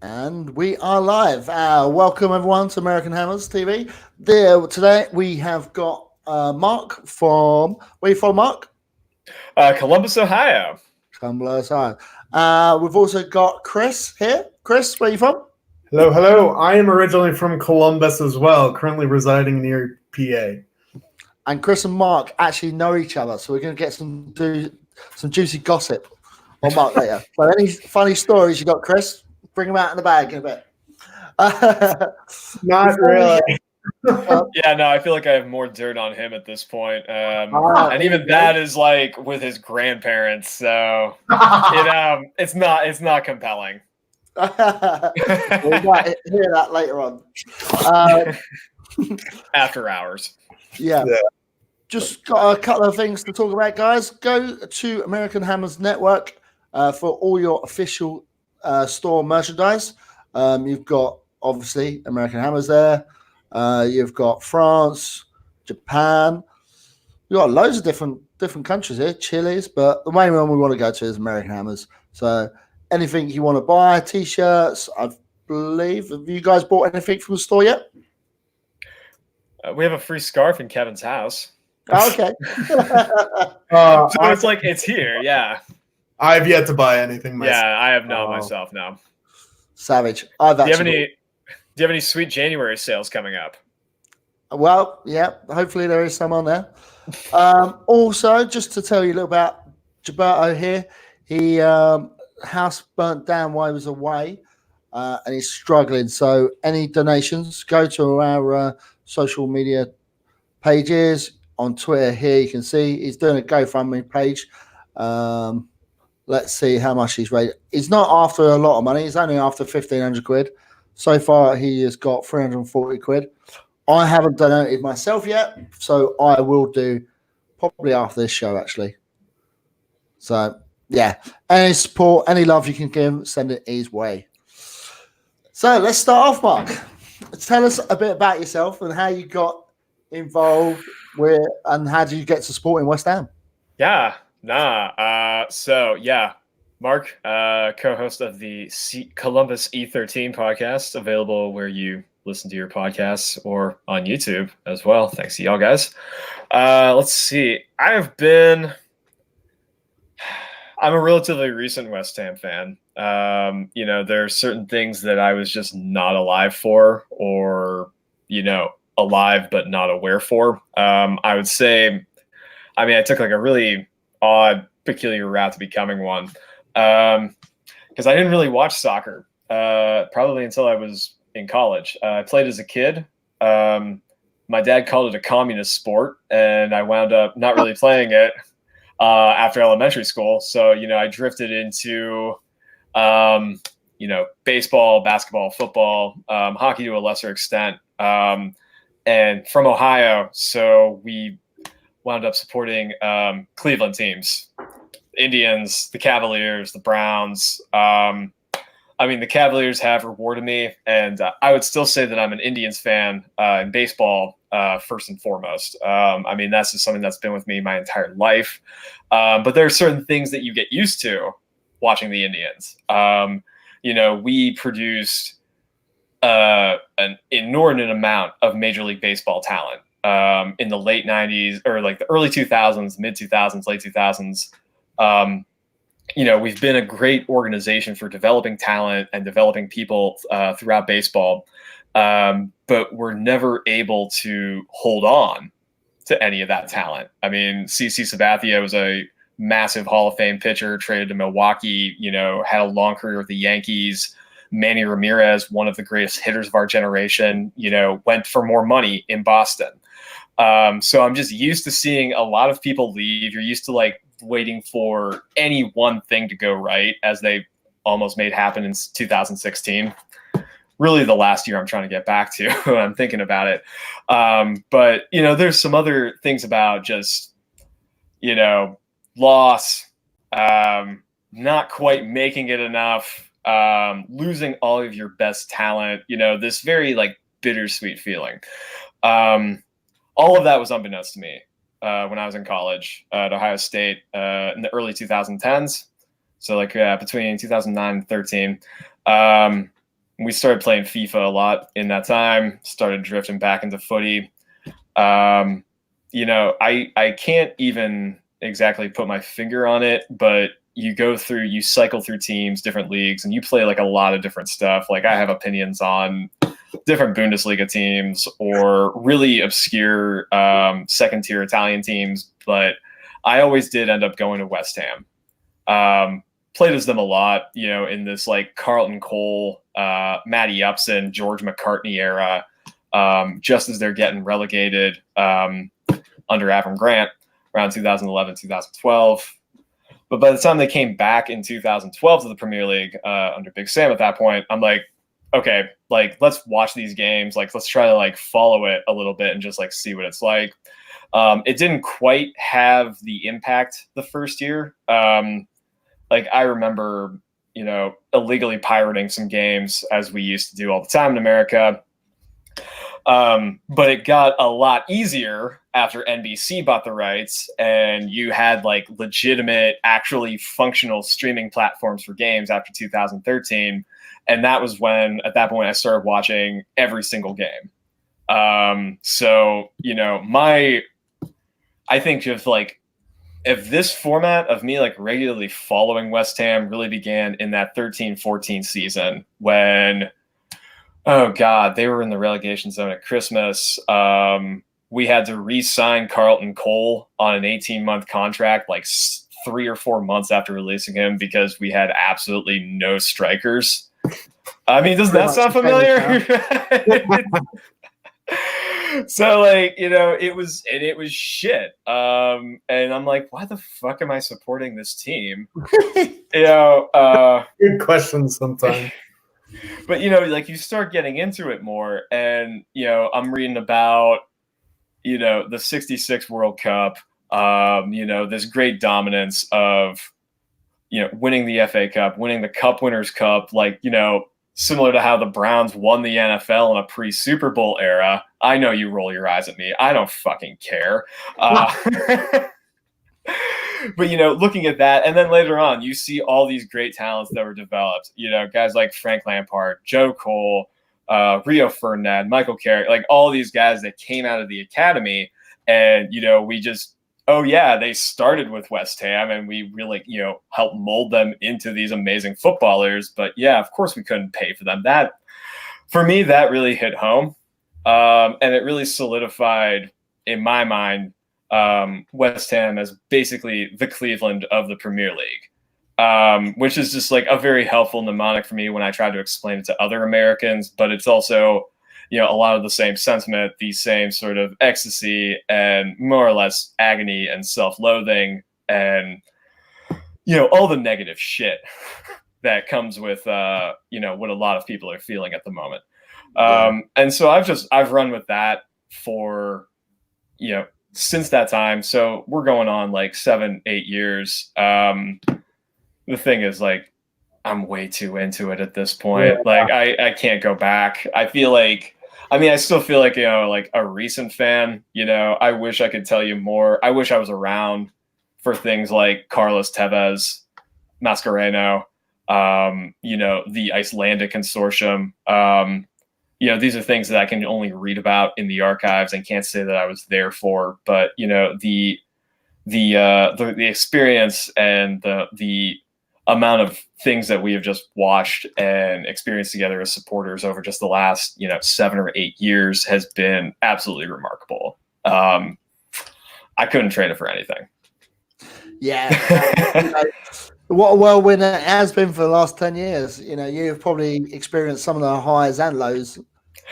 And we are live. Welcome everyone to American Hammers TV. There today we have got Marc from where are you from, Marc? Columbus, Ohio. Columbus, Ohio. We've also got Chris here. Chris, where are you from? Hello, hello. I am originally from Columbus as well, currently residing near PA. And Chris and Marc actually know each other, so we're going to get some juicy gossip on Marc later. So any funny stories you got, Chris? Bring them out in the bag in a bit. Not really. Yeah, no, I feel like I have more dirt on him at this point. And even that is like with his grandparents. So, it's not compelling. We might hear that later on. After hours. Yeah. Just got a couple of things to talk about, guys. Go to American Hammers Network for all your official store merchandise. You've got obviously American Hammers there. You've got France, Japan. You've got loads of different countries here, Chile's, but the main one we want to go to is American Hammers. So anything you want to buy, t-shirts, I believe. Have you guys bought anything from the store yet? We have a free scarf in Kevin's house. Oh, okay. So it's like it's here, yeah. I've yet to buy anything myself. Yeah, I have not myself now. Savage. Do you have any sweet January sales coming up? Well, yeah, hopefully there is some on there. Also, just to tell you a little about Gilberto here, he house burnt down while he was away, and he's struggling. So any donations, go to our social media pages on Twitter here. You can see he's doing a GoFundMe page. Let's see how much he's raised. He's not after a lot of money. He's only after 1,500 quid. So far, he has got 340 quid. I haven't donated myself yet, so I will do probably after this show, actually. So, yeah. Any support, any love you can give, send it his way. So, let's start off, Marc. Tell us a bit about yourself and how you got involved with and how did you get to sport in West Ham? Yeah. Marc, co-host of the Columbus E13 podcast, available where you listen to your podcasts or on YouTube as well. Thanks to y'all guys. Let's see. I'm a relatively recent West Ham fan. There are certain things that I was just not alive for, or, alive but not aware for. I would say, I took like a really odd, peculiar route to becoming one. Because I didn't really watch soccer probably until I was in college. I played as a kid. My dad called it a communist sport, and I wound up not really playing it after elementary school. So, I drifted into, baseball, basketball, football, hockey to a lesser extent, and from Ohio. So we wound up supporting Cleveland teams. Indians, the Cavaliers, the Browns. The Cavaliers have rewarded me, and I would still say that I'm an Indians fan in baseball first and foremost. That's just something that's been with me my entire life. But there are certain things that you get used to watching the Indians. We produced an inordinate amount of Major League Baseball talent in the late 90s, or like the early 2000s, mid 2000s, late 2000s. We've been a great organization for developing talent and developing people throughout baseball, but we're never able to hold on to any of that talent. CC Sabathia was a massive Hall of Fame pitcher, traded to Milwaukee, had a long career with the Yankees. Manny Ramirez, one of the greatest hitters of our generation, went for more money in Boston. So I'm just used to seeing a lot of people leave. You're used to waiting for any one thing to go right, as they almost made happen in 2016. Really the last year I'm trying to get back to. I'm thinking about it. But there's some other things about just, loss, not quite making it enough, losing all of your best talent, this very bittersweet feeling. All of that was unbeknownst to me when I was in college at Ohio State in the early 2010s. So between 2009 and 13. We started playing FIFA a lot in that time, started drifting back into footy. I can't even exactly put my finger on it, but you cycle through teams, different leagues, and you play like a lot of different stuff. Like I have opinions on different Bundesliga teams or really obscure second tier Italian teams, but I always did end up going to West Ham. Played as them a lot, in this like Carlton Cole, Matty Upson, George McCartney era, just as they're getting relegated under Avram Grant around 2011, 2012. But by the time they came back in 2012 to the Premier League under Big Sam at that point, I'm like, okay, like let's watch these games. Like let's try to like follow it a little bit and just like see what it's like. It didn't quite have the impact the first year. Like I remember, illegally pirating some games as we used to do all the time in America. But it got a lot easier after NBC bought the rights and you had like legitimate, actually functional streaming platforms for games after 2013. And that was when, at that point, I started watching every single game. I think just like, if this format of me like regularly following West Ham really began in that 13-14 season when, oh God, they were in the relegation zone at Christmas. We had to re-sign Carlton Cole on an 18-month contract like 3 or 4 months after releasing him because we had absolutely no strikers. I mean, doesn't that sound familiar? So like, it was shit. And I'm like, why the fuck am I supporting this team? Good question sometimes. But like you start getting into it more and I'm reading about the 66 World Cup, this great dominance of winning the FA Cup, winning the Cup Winners' Cup, like similar to how the Browns won the NFL in a pre-Super Bowl era. I know you roll your eyes at me. I don't fucking care. But, looking at that, and then later on, you see all these great talents that were developed. Guys like Frank Lampard, Joe Cole, Rio Ferdinand, Michael Carrick, like all these guys that came out of the academy. And, we just, oh, yeah, they started with West Ham and we really, helped mold them into these amazing footballers. But, yeah, of course we couldn't pay for them. That, for me, that really hit home. And it really solidified, in my mind, West Ham as basically the Cleveland of the Premier League, which is just like a very helpful mnemonic for me when I try to explain it to other Americans. But it's also, a lot of the same sentiment, the same sort of ecstasy and more or less agony and self-loathing and, all the negative shit that comes with, what a lot of people are feeling at the moment. And so I've run with that for, since that time. So we're going on like 7-8 years. The thing is like, I'm way too into it at this point. Yeah. Like I can't go back. I still feel like, like a recent fan, I wish I could tell you more. I wish I was around for things like Carlos Tevez, Mascherano, the Icelandic Consortium. These are things that I can only read about in the archives and can't say that I was there for. But the experience and the amount of things that we have just watched and experienced together as supporters over just the last 7 or 8 years has been absolutely remarkable. I couldn't trade it for anything. Yeah. What a whirlwind it has been for the last 10 years. You've probably experienced some of the highs and lows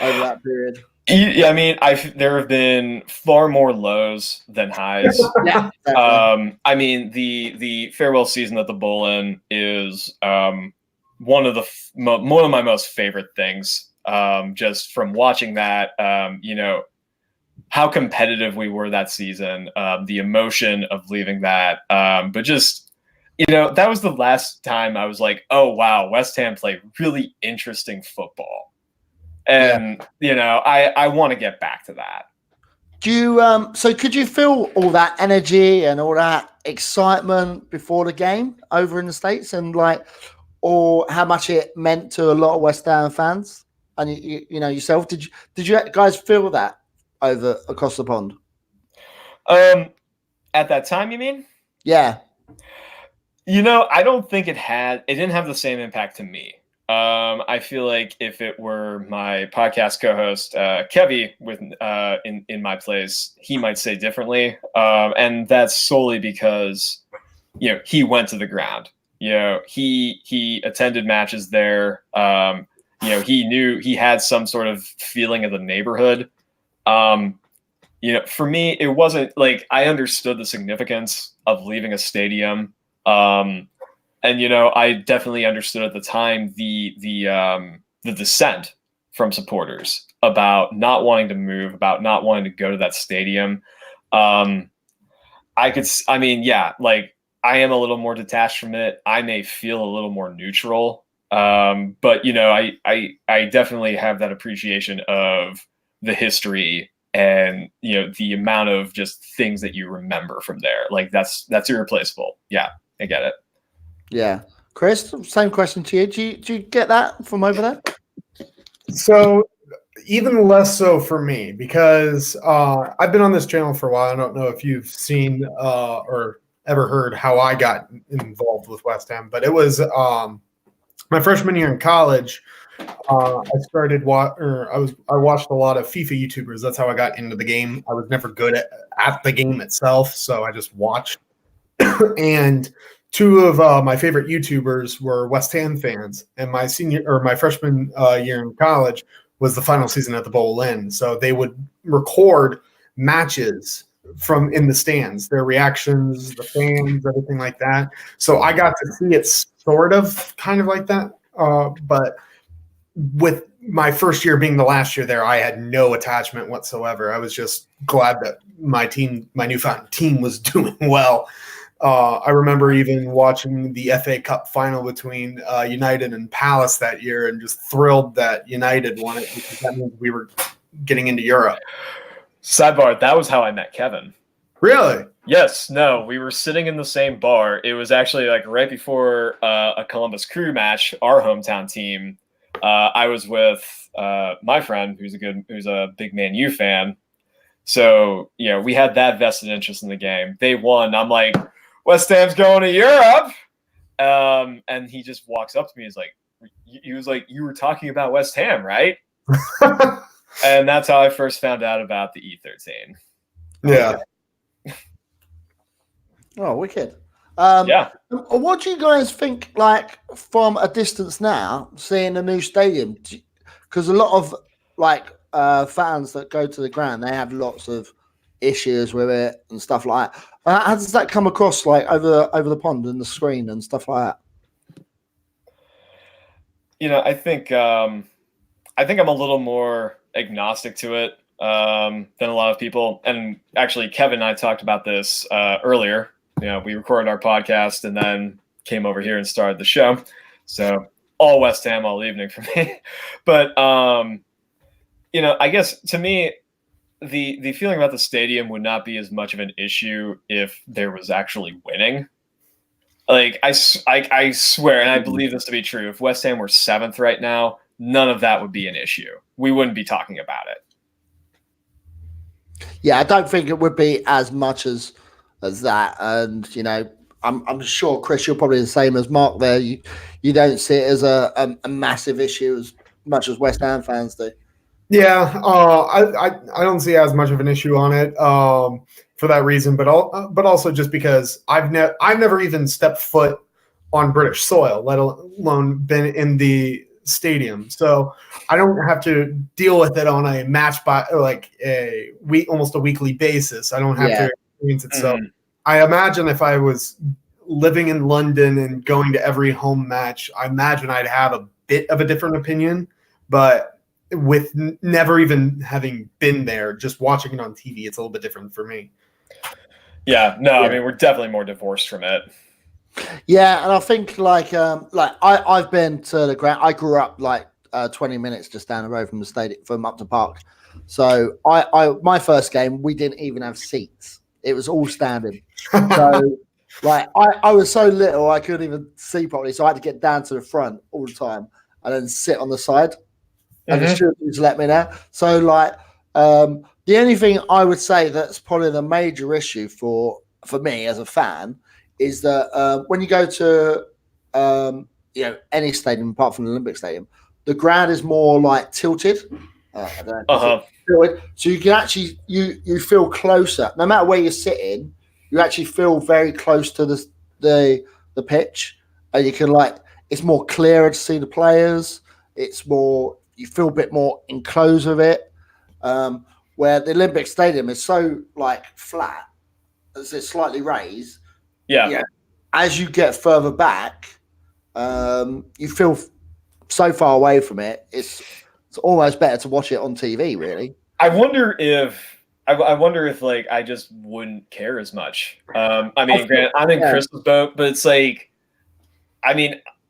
over that period. Yeah, I mean, there have been far more lows than highs. Yeah, I mean, the farewell season at the Bullen is one of my most favorite things. Just from watching that, how competitive we were that season, the emotion of leaving that, but just that was the last time I was like, oh wow, West Ham played really interesting football. And, I want to get back to that. Do you, so could you feel all that energy and all that excitement before the game over in the States? And like, or how much it meant to a lot of West Ham fans? And you know yourself, did you guys feel that across the pond? At that time, you mean? Yeah. You know, I don't think it didn't have the same impact to me. I feel like if it were my podcast co-host Kevy in my place, he might say differently, and that's solely because he went to the ground. He attended matches there. He knew he had some sort of feeling of the neighborhood. For me, it wasn't like I understood the significance of leaving a stadium. And I definitely understood at the time the dissent from supporters about not wanting to move, about not wanting to go to that stadium. I am a little more detached from it. I may feel a little more neutral, but I definitely have that appreciation of the history and the amount of just things that you remember from there. Like that's irreplaceable. Yeah, I get it. Yeah. Chris, same question to you. Do you get that from over there? So even less so for me, because I've been on this channel for a while. I don't know if you've seen or ever heard how I got involved with West Ham, but it was my freshman year in college. I watched a lot of FIFA YouTubers. That's how I got into the game. I was never good at the game itself, so I just watched. And two of my favorite YouTubers were West Ham fans, and my freshman year in college was the final season at the Bowl Inn. So they would record matches from in the stands, their reactions, the fans, everything like that. So I got to see it sort of kind of like that. But with my first year being the last year there, I had no attachment whatsoever. I was just glad that my newfound team was doing well. I remember even watching the FA Cup final between United and Palace that year and just thrilled that United won it because that means we were getting into Europe. Sidebar, that was how I met Kevin. Really? Yes. No, we were sitting in the same bar. It was actually like right before a Columbus Crew match, our hometown team. I was with my friend who's a big Man U fan. So, we had that vested interest in the game. They won. I'm like, West Ham's going to Europe. And he just walks up to me. He was like, you were talking about West Ham, right? And that's how I first found out about the E13. Yeah. Oh, wicked. Yeah. What do you guys think, like, from a distance now, seeing a new stadium? Because a lot of, fans that go to the ground, they have lots of issues with it and stuff like that. How does that come across, like, over the pond and the screen and stuff like that? I think I'm a little more agnostic to it than a lot of people. And actually, Kevin and I talked about this earlier. We recorded our podcast and then came over here and started the show. So all West Ham all evening for me. But, I guess to me, the feeling about the stadium would not be as much of an issue if there was actually winning. Like, I swear, and I believe this to be true, if West Ham were 7th right now, none of that would be an issue. We wouldn't be talking about it. Yeah, I don't think it would be as much as that. And, I'm sure, Chris, you're probably the same as Mark there. You don't see it as a massive issue as much as West Ham fans do. Yeah, I don't see as much of an issue on it for that reason, but also just because I've never even stepped foot on British soil, let alone been in the stadium, so I don't have to deal with it on a almost a weekly basis. I don't have to experience it. So I imagine if I was living in London and going to every home match, I imagine I'd have a bit of a different opinion, but with never even having been there, just watching it on TV, it's a little bit different for me. Yeah, no, I mean, we're definitely more divorced from it. Yeah, and I think I've been to the ground. I grew up 20 minutes just down the road from the stadium, from Upton Park. So my first game, we didn't even have seats. It was all standing. So Like I was so little, I couldn't even see properly, so I had to get down to the front all the time and then sit on the side. And the students let me know. So, like, the only thing I would say that's probably the major issue for me as a fan is that when you go to any stadium apart from the Olympic Stadium, the ground is more like tilted. I don't know, so you can actually you feel closer, no matter where you're sitting. You actually feel very close to the pitch, and you can it's more clearer to see the players. It's more, you feel a bit more enclosed with it. Where the Olympic Stadium is so flat, as it's slightly raised. Yeah. As you get further back, you feel so far away from it. It's almost better to watch it on TV, really. I wonder if I just wouldn't care as much. I mean, granted, I'm in Chris's boat, but it's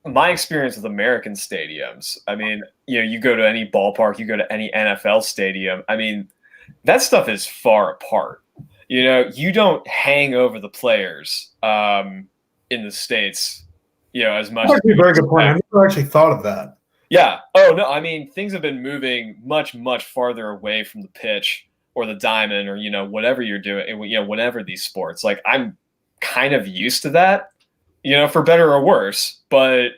my experience with American stadiums, you go to any ballpark, you go to any NFL stadium, that stuff is far apart. You don't hang over the players in the States, as much. That's a very good point. I never actually thought of that. Yeah. Oh, no, things have been moving much, much farther away from the pitch or the diamond or, whatever you're doing, whatever these sports. I'm kind of used to that. For better or worse, but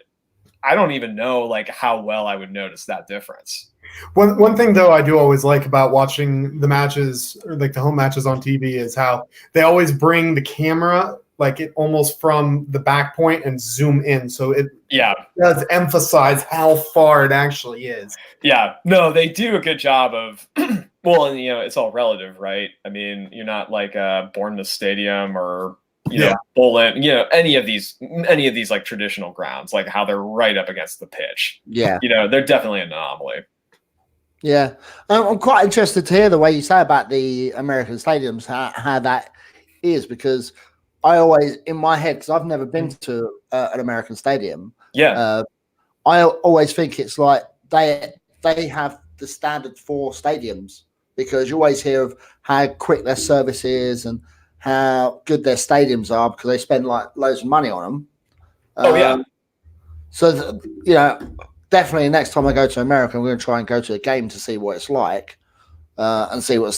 I don't even know how well I would notice that difference. One thing though I do always like about watching the matches or the home matches on TV is how they always bring the camera it almost from the back point and zoom in, so it does emphasize how far it actually is. Yeah, no, they do a good job of well, and it's all relative, right? You're not like Bournemouth Stadium or Bolin, any of these traditional grounds, how they're right up against the pitch. Yeah. They're definitely an anomaly. Yeah. I'm quite interested to hear the way you say about the American stadiums, how that is, because I always, in my head, because I've never been to an American stadium. Yeah. I always think it's they have the standard for stadiums, because you always hear of how quick their service is and how good their stadiums are because they spend loads of money on them. So definitely next time I go to America, I'm going to try and go to a game to see what it's like and see what the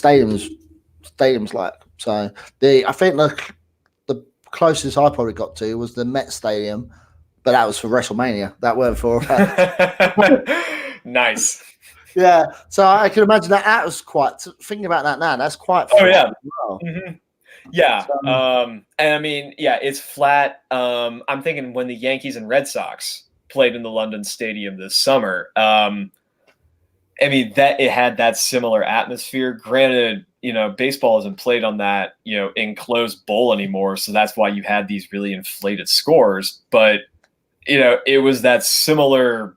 stadium's like. So I think the closest I probably got to was the Met Stadium, but that was for WrestleMania. That weren't for nice. Yeah, so I can imagine that was quite. Thinking about that now, that's quite. Oh yeah. Well. Mm-hmm. Yeah. And it's flat. I'm thinking when the Yankees and Red Sox played in the London Stadium this summer, that it had that similar atmosphere. Granted, baseball isn't played on that, enclosed bowl anymore. So that's why you had these really inflated scores. But, it was that similar,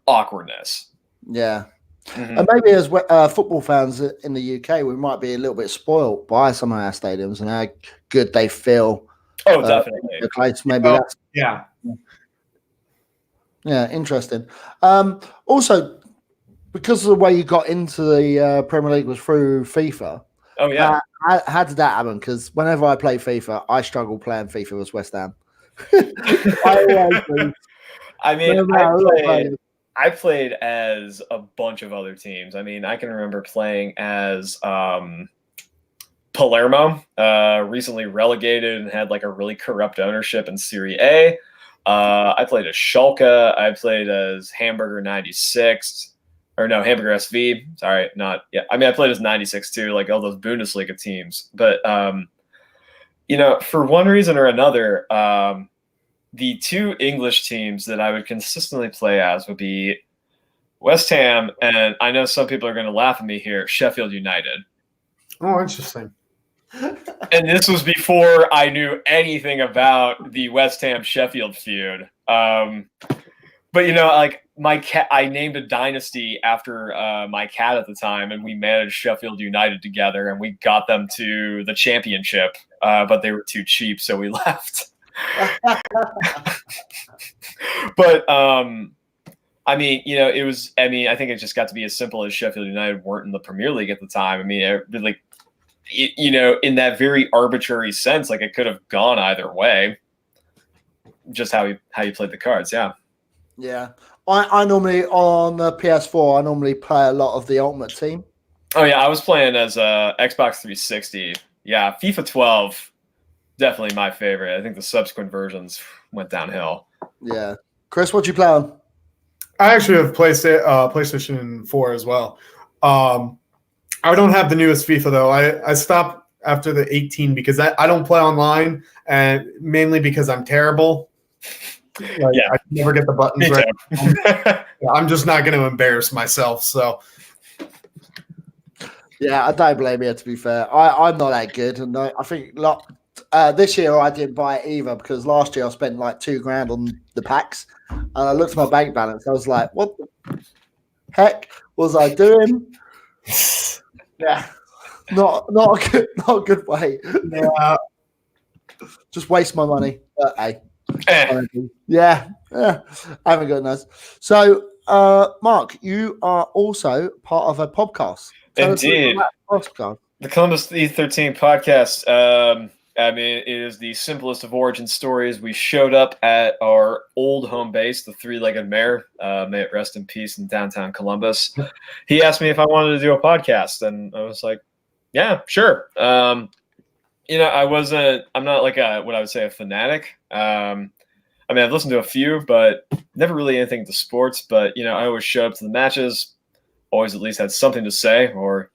awkwardness. Yeah. Mm-hmm. And maybe as football fans in the UK, we might be a little bit spoiled by some of our stadiums and how good they feel. Oh, definitely. Maybe that's interesting. Also, because of the way you got into the Premier League was through FIFA. Oh yeah. How did that happen? Because whenever I play FIFA, I struggle playing FIFA with West Ham. I played as a bunch of other teams. I can remember playing as Palermo, recently relegated and had a really corrupt ownership in Serie A. I played as Schalke. I played as Hamburger 96, or no, Hamburger SV. Sorry, not yeah. I played as 96 too, all those Bundesliga teams. But for one reason or another, the two English teams that I would consistently play as would be West Ham, and I know some people are going to laugh at me here, Sheffield United. Oh, interesting. And this was before I knew anything about the West Ham Sheffield feud. But my cat, I named a dynasty after my cat at the time, and we managed Sheffield United together, and we got them to the championship, but they were too cheap, so we left. But it was. I think it just got to be as simple as Sheffield United weren't in the Premier League at the time. in that very arbitrary sense, like it could have gone either way. Just how you played the cards, yeah. Yeah, I normally on the PS4. I normally play a lot of the Ultimate Team. Oh yeah, I was playing as Xbox 360. Yeah, FIFA 12, definitely my favorite. I think the subsequent versions went downhill. Yeah, Chris, what do you play on? I actually have PlayStation 4 as well. I don't have the newest FIFA though. I stopped after the 18 because I don't play online, and mainly because I'm terrible. Like, Yeah, I never get the buttons me right. I'm just not going to embarrass myself. So yeah, I don't blame you. To be fair, I'm not that good, and I think this year I didn't buy it either because last year I spent like $2,000 on the packs, and I looked at my bank balance. I was like, "What the heck was I doing?" Yeah, not a good way. yeah. Just waste my money. But hey, yeah, haven't got nice. So, Marc, you are also part of a podcast. Tell Indeed, the Columbus E13 podcast. I mean, it is the simplest of origin stories. We showed up at our old home base, the Three-Legged Mare. May it rest in peace in downtown Columbus. He asked me if I wanted to do a podcast, and I was like, "Yeah, sure." I'm not like what I would say a fanatic. I mean, I've listened to a few, but never really anything to sports. But I always show up to the matches. Always at least had something to say, or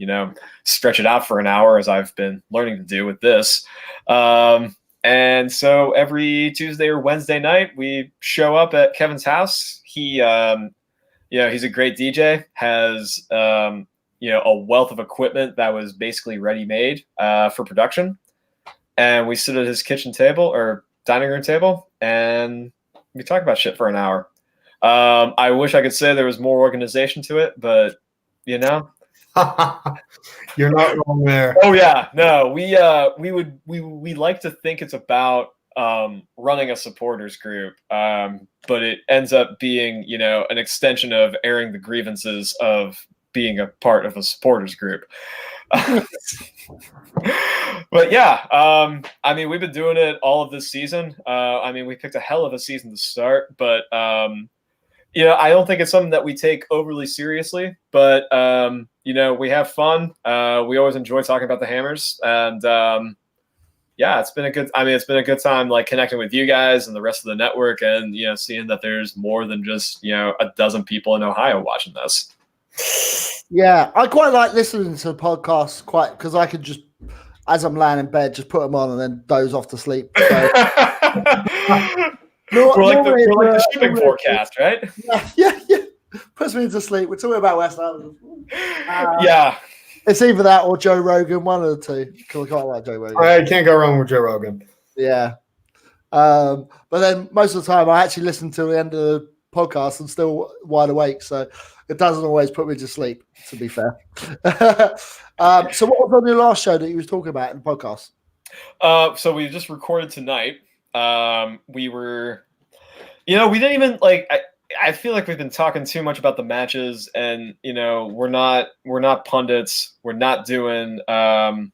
stretch it out for an hour, as I've been learning to do with this. And so every Tuesday or Wednesday night, we show up at Kevin's house. He, he's a great DJ, has a wealth of equipment that was basically ready-made for production, and we sit at his kitchen table or dining room table, and we talk about shit for an hour. I wish I could say there was more organization to it, but you're not wrong there. Oh yeah, no, we like to think it's about running a supporters group, but it ends up being an extension of airing the grievances of being a part of a supporters group. But yeah, I mean, we've been doing it all of this season. I mean, we picked a hell of a season to start, but I don't think it's something that we take overly seriously, but we have fun. We always enjoy talking about the Hammers, and it's been a good time, like connecting with you guys and the rest of the network, and seeing that there's more than just a dozen people in Ohio watching this. Yeah, I quite like listening to podcasts because I could just, as I'm lying in bed, just put them on and then doze off to sleep. So. We're like the shipping forecast, right? Yeah. Puts me to sleep. We're talking about West Ham. Yeah. It's either that or Joe Rogan, one of the two. Because I quite like Joe Rogan. I can't go wrong with Joe Rogan. Yeah. But then most of the time I actually listen to the end of the podcast and still wide awake. So it doesn't always put me to sleep, to be fair. So what was on your last show that you was talking about in the podcast? So we just recorded tonight. We were, we didn't even I feel like we've been talking too much about the matches, and we're not pundits. We're not doing NBC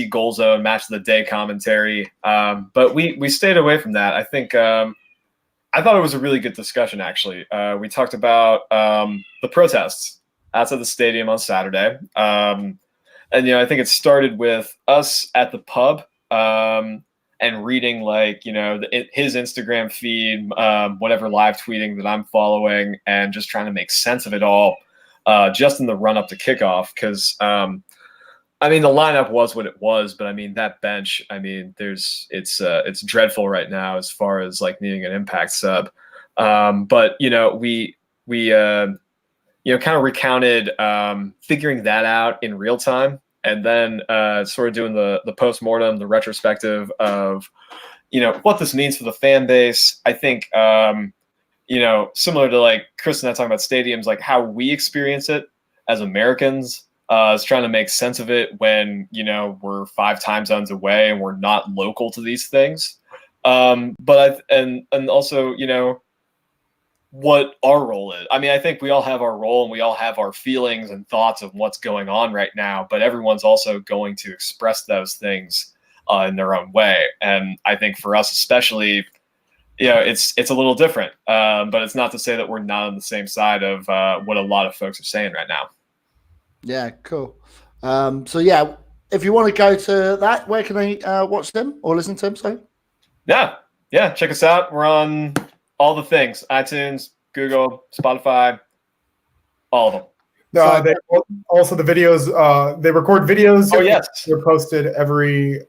Goal Zone match of the day commentary. But we stayed away from that. I think I thought it was a really good discussion, actually. We talked about the protests outside the stadium on Saturday, and I think it started with us at the pub. And reading his Instagram feed, whatever live tweeting that I'm following, and just trying to make sense of it all, just in the run up to kickoff. Because the lineup was what it was, but that bench, it's dreadful right now as far as needing an impact sub. But we kind of recounted figuring that out in real time. And then sort of doing the post-mortem, the retrospective of, what this means for the fan base. I think, similar to Chris and I talking about stadiums, how we experience it as Americans is trying to make sense of it when, we're 5 time zones away and we're not local to these things. But also, what our role is. I mean, I think we all have our role and we all have our feelings and thoughts of what's going on right now, but everyone's also going to express those things in their own way. And I think for us, especially, it's a little different, but it's not to say that we're not on the same side of what a lot of folks are saying right now. Yeah, cool. So yeah, if you want to go to that, where can they watch them or listen to them? So yeah, check us out. We're on all the things: iTunes, Google, Spotify, all of them. Also, the videos. They record videos. Oh yes, they're posted every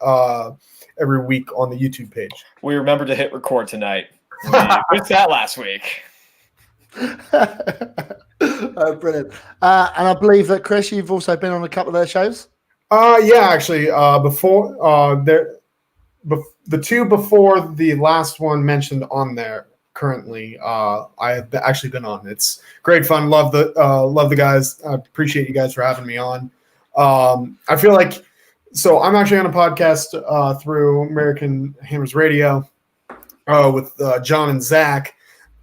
week on the YouTube page. We remembered to hit record tonight. We missed that last week. Oh, brilliant! And I believe that Chris, you've also been on a couple of their shows. Yeah, actually, before the two before the last one mentioned on there. Currently, I have actually been on. It's great fun. Love the guys. I appreciate you guys for having me on. I feel like I'm actually on a podcast through American Hammers Radio with John and Zach,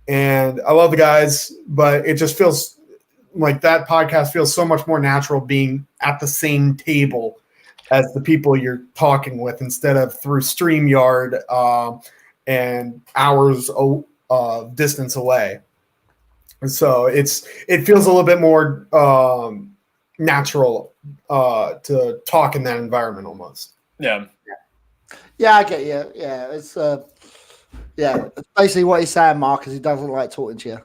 and I love the guys. But it just feels like that podcast feels so much more natural being at the same table as the people you're talking with instead of through StreamYard and hours distance away. So it feels a little bit more natural to talk in that environment almost. Yeah, I get you. Yeah, it's it's basically what he's saying, Mark, is he doesn't like talking to you.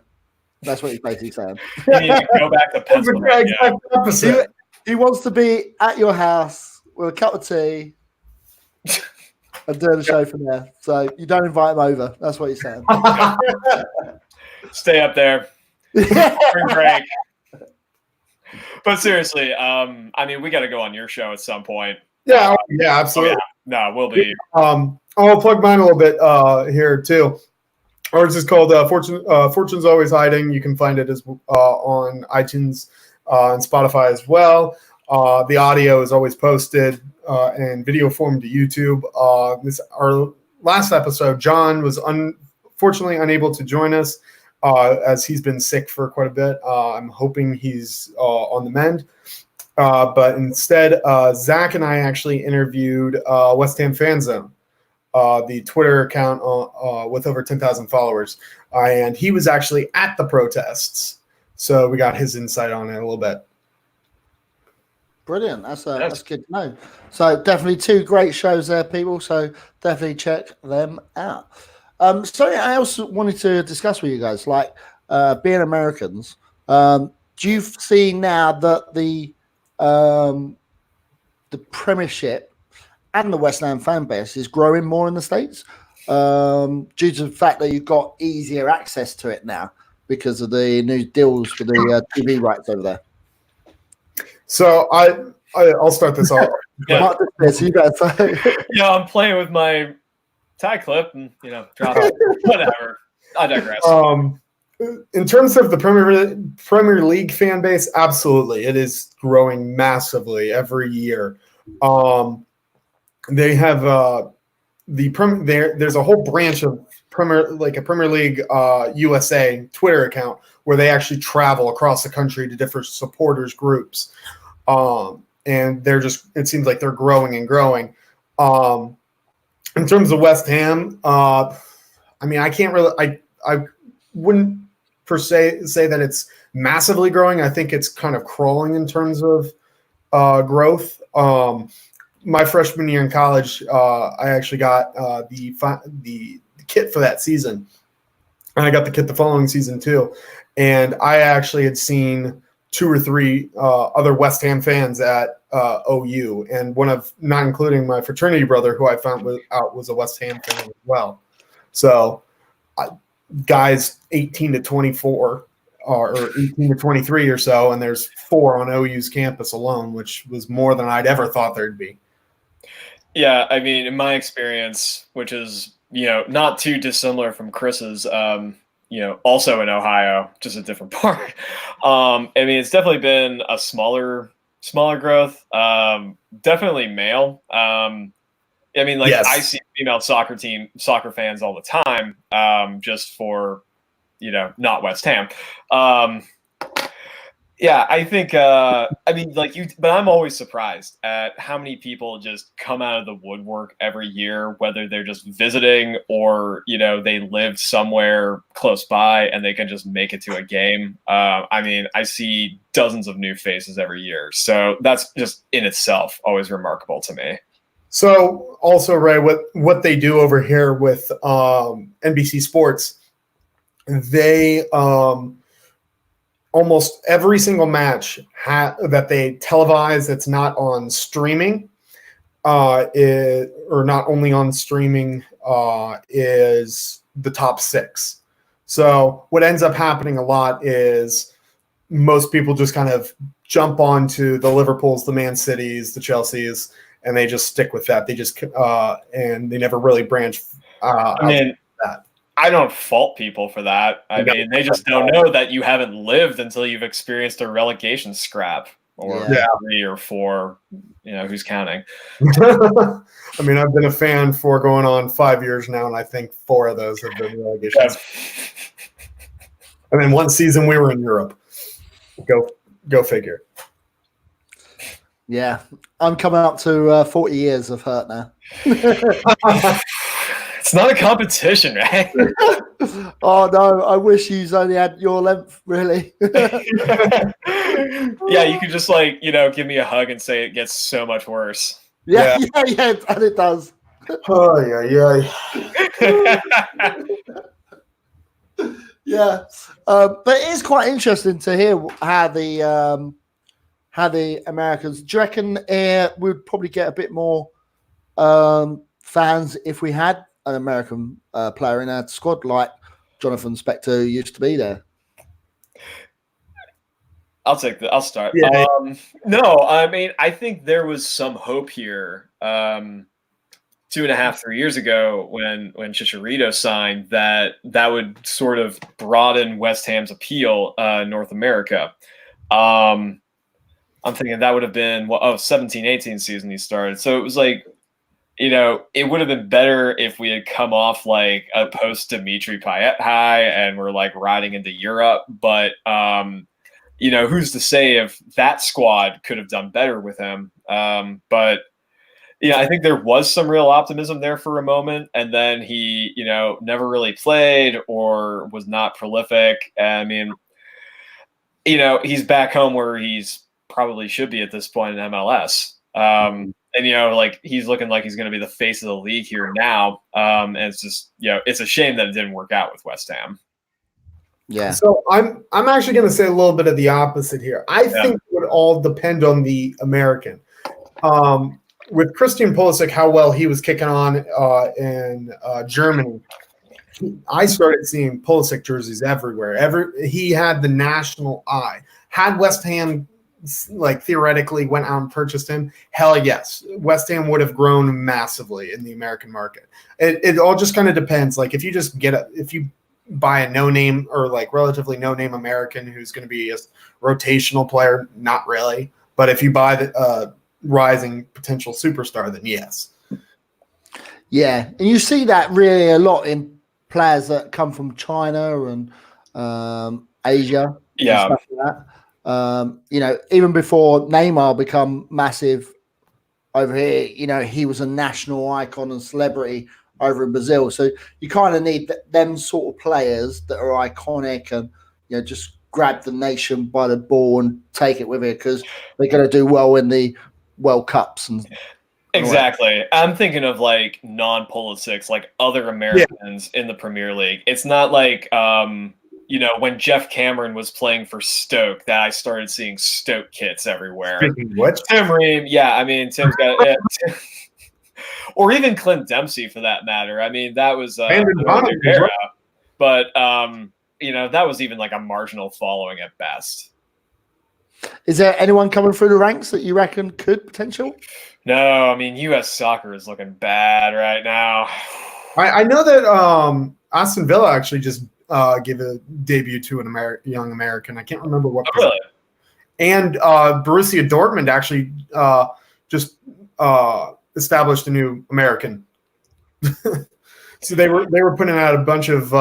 That's what he's basically saying. You need to go back to Pennsylvania. He wants to be at your house with a cup of tea and doing the show from there. So you don't invite him over. That's what he's saying. Stay up there. Spring break. But seriously, I mean, we got to go on your show at some point. Yeah, absolutely. Oh, yeah. No, we'll be. I'll plug mine a little bit here too. Ours is called Fortune's Always Hiding. You can find it as on iTunes and Spotify as well. The audio is always posted in video form to YouTube. Our last episode, John was unfortunately unable to join us as he's been sick for quite a bit. I'm hoping he's on the mend. But instead, Zach and I actually interviewed West Ham Fan Zone, the Twitter account with over 10,000 followers. And he was actually at the protests. So we got his insight on it a little bit. Brilliant. That's good to know. So definitely two great shows there, people. So definitely check them out. Something I also wanted to discuss with you guys, like being Americans. Do you see now that the Premiership and the West Ham fan base is growing more in the States due to the fact that you've got easier access to it now because of the new deals for the TV rights over there? So I'll start this off. Yeah. You better say. Yeah, I'm playing with my tie clip and drop it. Whatever. I digress. In terms of the Premier League fan base, absolutely, it is growing massively every year. They have there's a whole branch of Premier League USA Twitter account where they actually travel across the country to different supporters groups, and it seems like they're growing and growing. In terms of West Ham, I mean, I can't really, I wouldn't per se say that it's massively growing. I think it's kind of crawling in terms of growth. My freshman year in college, I actually got the kit for that season. And I got the kit the following season too. And I actually had seen 2 or 3 other West Ham fans at OU, and not including my fraternity brother, who I found out was a West Ham fan as well. So guys 18 to 24 or 18 to 23 or so, and there's 4 on OU's campus alone, which was more than I'd ever thought there'd be. Yeah, I mean, in my experience, which is, not too dissimilar from Chris's, also in Ohio, just a different part. I mean, it's definitely been a smaller growth. Definitely male. I mean, yes. I see female soccer fans all the time, just for not West Ham. Yeah, I think, but I'm always surprised at how many people just come out of the woodwork every year, whether they're just visiting or, they live somewhere close by and they can just make it to a game. I see dozens of new faces every year. So that's just in itself always remarkable to me. So also, Ray, what they do over here with NBC Sports, they almost every single match that they televise that's not on streaming, or not only on streaming, is the top 6. So what ends up happening a lot is most people just kind of jump onto the Liverpools, the Man Cities, the Chelseas, and they just stick with that. They just and they never really branch out of that. I don't fault people for that. They just don't know that you haven't lived until you've experienced a relegation scrap or 3 or 4, who's counting. I've been a fan for going on 5 years now, and I think 4 of those have been relegations. And then one season we were in Europe. Go figure. Yeah, I'm coming up to 40 years of hurt now. It's not a competition, right? Oh no, I wish you only had your length, really. Yeah, you could just give me a hug and say it gets so much worse. Yeah, and it does. Oh yeah. Yeah, but it is quite interesting to hear how the Americans. Do you reckon we'd probably get a bit more fans if we had an American player in our squad like Jonathan Spector, who used to be there? I'll start. Yeah. No, I think there was some hope here 2.5, 3 years ago when Chicharito signed that would sort of broaden West Ham's appeal North America. I'm thinking that would have been 17-18 season he started. So it was it would have been better if we had come off like a post Dimitri Payet high and we're riding into Europe. But who's to say if that squad could have done better with him? But I think there was some real optimism there for a moment, and then he never really played or was not prolific. He's back home where he's probably should be at this point in MLS. And he's looking like he's going to be the face of the league here now. And it's just it's a shame that it didn't work out with West Ham. Yeah. So I'm actually going to say a little bit of the opposite here. I think it would all depend on the American. With Christian Pulisic, how well he was kicking on in Germany, I started seeing Pulisic jerseys everywhere. He had the national eye. Had West Ham theoretically went out and purchased him, hell yes, West Ham would have grown massively in the American market. It all just kind of depends. If you buy a no-name or relatively no-name American who's going to be a rotational player, not really. But if you buy the rising potential superstar, then yes. Yeah, and you see that really a lot in players that come from China and Asia. Yeah. And stuff like that. Even before Neymar become massive over here, he was a national icon and celebrity over in Brazil. So you kind of need them sort of players that are iconic and just grab the nation by the ball and take it with it because they're going to do well in the World Cups and exactly. I'm thinking of non-Pulisic, other Americans in the Premier League. It's not when Jeff Cameron was playing for Stoke that I started seeing Stoke kits everywhere. What? Tim Ream, yeah. Tim's got it. Or even Clint Dempsey for that matter. That was era, but that was even a marginal following at best. Is there anyone coming through the ranks that you reckon could potential? No, U.S. soccer is looking bad right now. I know that Aston Villa actually just gave a debut to an young American. I can't remember what. Oh, really? And Borussia Dortmund actually just established a new American. So they were putting out a bunch of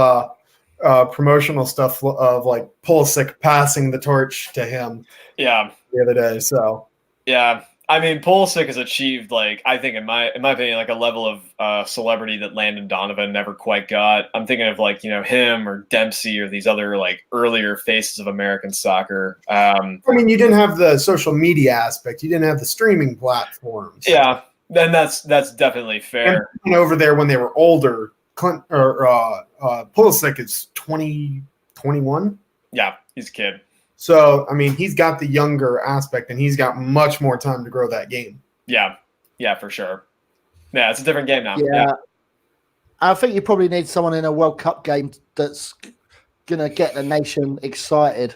promotional stuff of like Pulisic passing the torch to him. Yeah. The other day. So yeah. I mean, Pulisic has achieved, like, I think in my opinion, like a level of celebrity that Landon Donovan never quite got. I'm thinking of like, him or Dempsey or these other like earlier faces of American soccer. I mean, you didn't have the social media aspect. You didn't have the streaming platforms. Yeah, then that's definitely fair. And over there when they were older, Pulisic is 20, 21. Yeah, he's a kid. So, I mean, he's got the younger aspect, and he's got much more time to grow that game. Yeah, for sure. Yeah, it's a different game now. Yeah. I think you probably need someone in a World Cup game that's going to get the nation excited.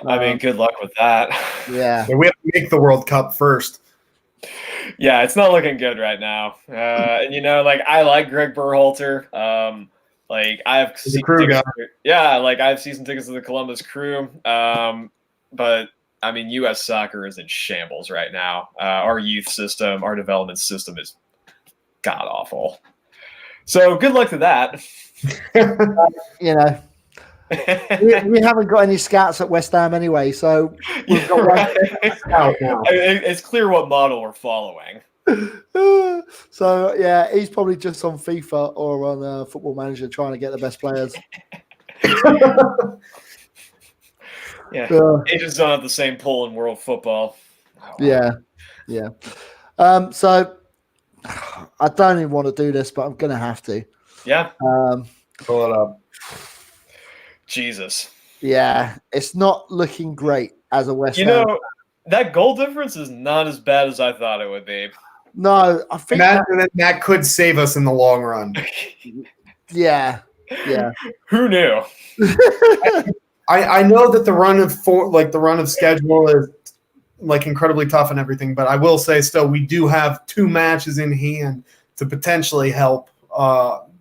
I mean, good luck with that. Yeah. So we have to make the World Cup first. Yeah, it's not looking good right now. And, like, I like Greg Berhalter. Like I have season tickets I have season tickets to the Columbus Crew. But I mean, U.S. soccer is in shambles right now. Our youth system, our development system is god awful. So good luck to that. We haven't got any scouts at West Ham anyway, so we've got one scout now. It's clear what model we're following. So yeah, he's probably just on FIFA or on Football Manager trying to get the best players. Agents don't have the same pull in world football. Oh, yeah. So I don't even want to do this, but I'm gonna have to. Yeah. Pull it up. Jesus. Yeah, it's not looking great as a West Ham. That goal difference is not as bad as I thought it would be. No, I think that could save us in the long run. Yeah. Who knew? I know that the run of schedule is like incredibly tough and everything, but I will say still we do have 2 matches in hand to potentially help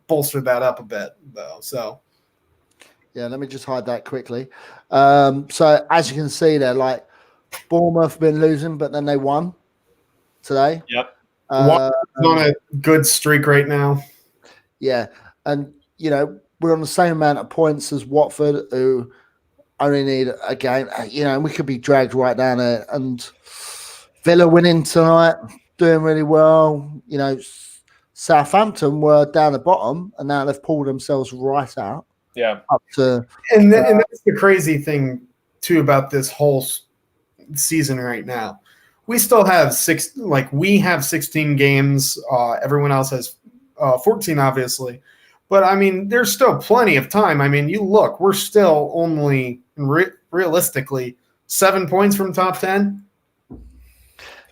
bolster that up a bit, though. So yeah, let me just hide that quickly. So as you can see there, like Bournemouth have been losing, but then they won today. Yep. On a good streak right now. Yeah. And, we're on the same amount of points as Watford, who only need a game. We could be dragged right down there. And Villa winning tonight, doing really well. Southampton were down the bottom, and now they've pulled themselves right out. Yeah. Up to, and that's the crazy thing, too, about this whole season right now. We still have 16 games. Everyone else has 14, obviously. But, I mean, there's still plenty of time. I mean, you look, we're still only realistically 7 points from top 10.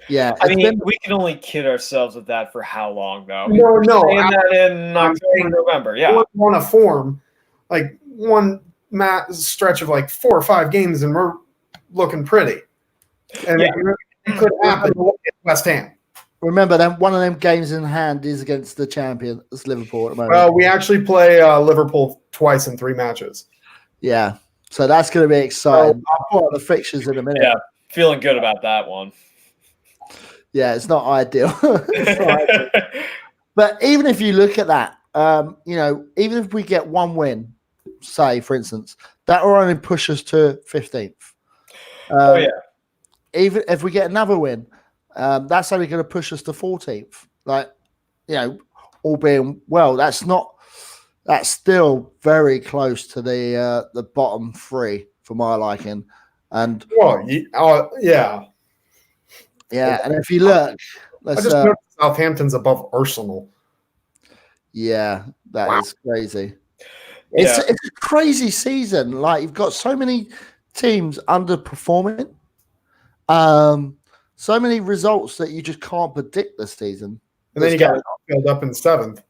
Yeah. I mean, we can only kid ourselves with that for how long, though? No. That in October, November, yeah. We're on a form, like one stretch of like 4 or 5 games, and we're looking pretty. And it could happen at West Ham. Remember, one of them games in hand is against the champion, it's Liverpool at the moment. Well, we actually play Liverpool twice in 3 matches. Yeah, so that's going to be exciting. I'll put up the fixtures in a minute. Yeah, feeling good about that one. Yeah, it's not ideal. But even if you look at that, even if we get 1 win, say, for instance, that will only push us to 15th. Even if we get another win, that's only going to push us to 14th. All being well, that's still very close to the bottom 3 for my liking. And yeah. And if you look, I just noticed Southampton's above Arsenal. Yeah, that is crazy. It's a crazy season. Like, you've got so many teams underperforming. So many results that you just can't predict this season. And then you got filled up in 7th.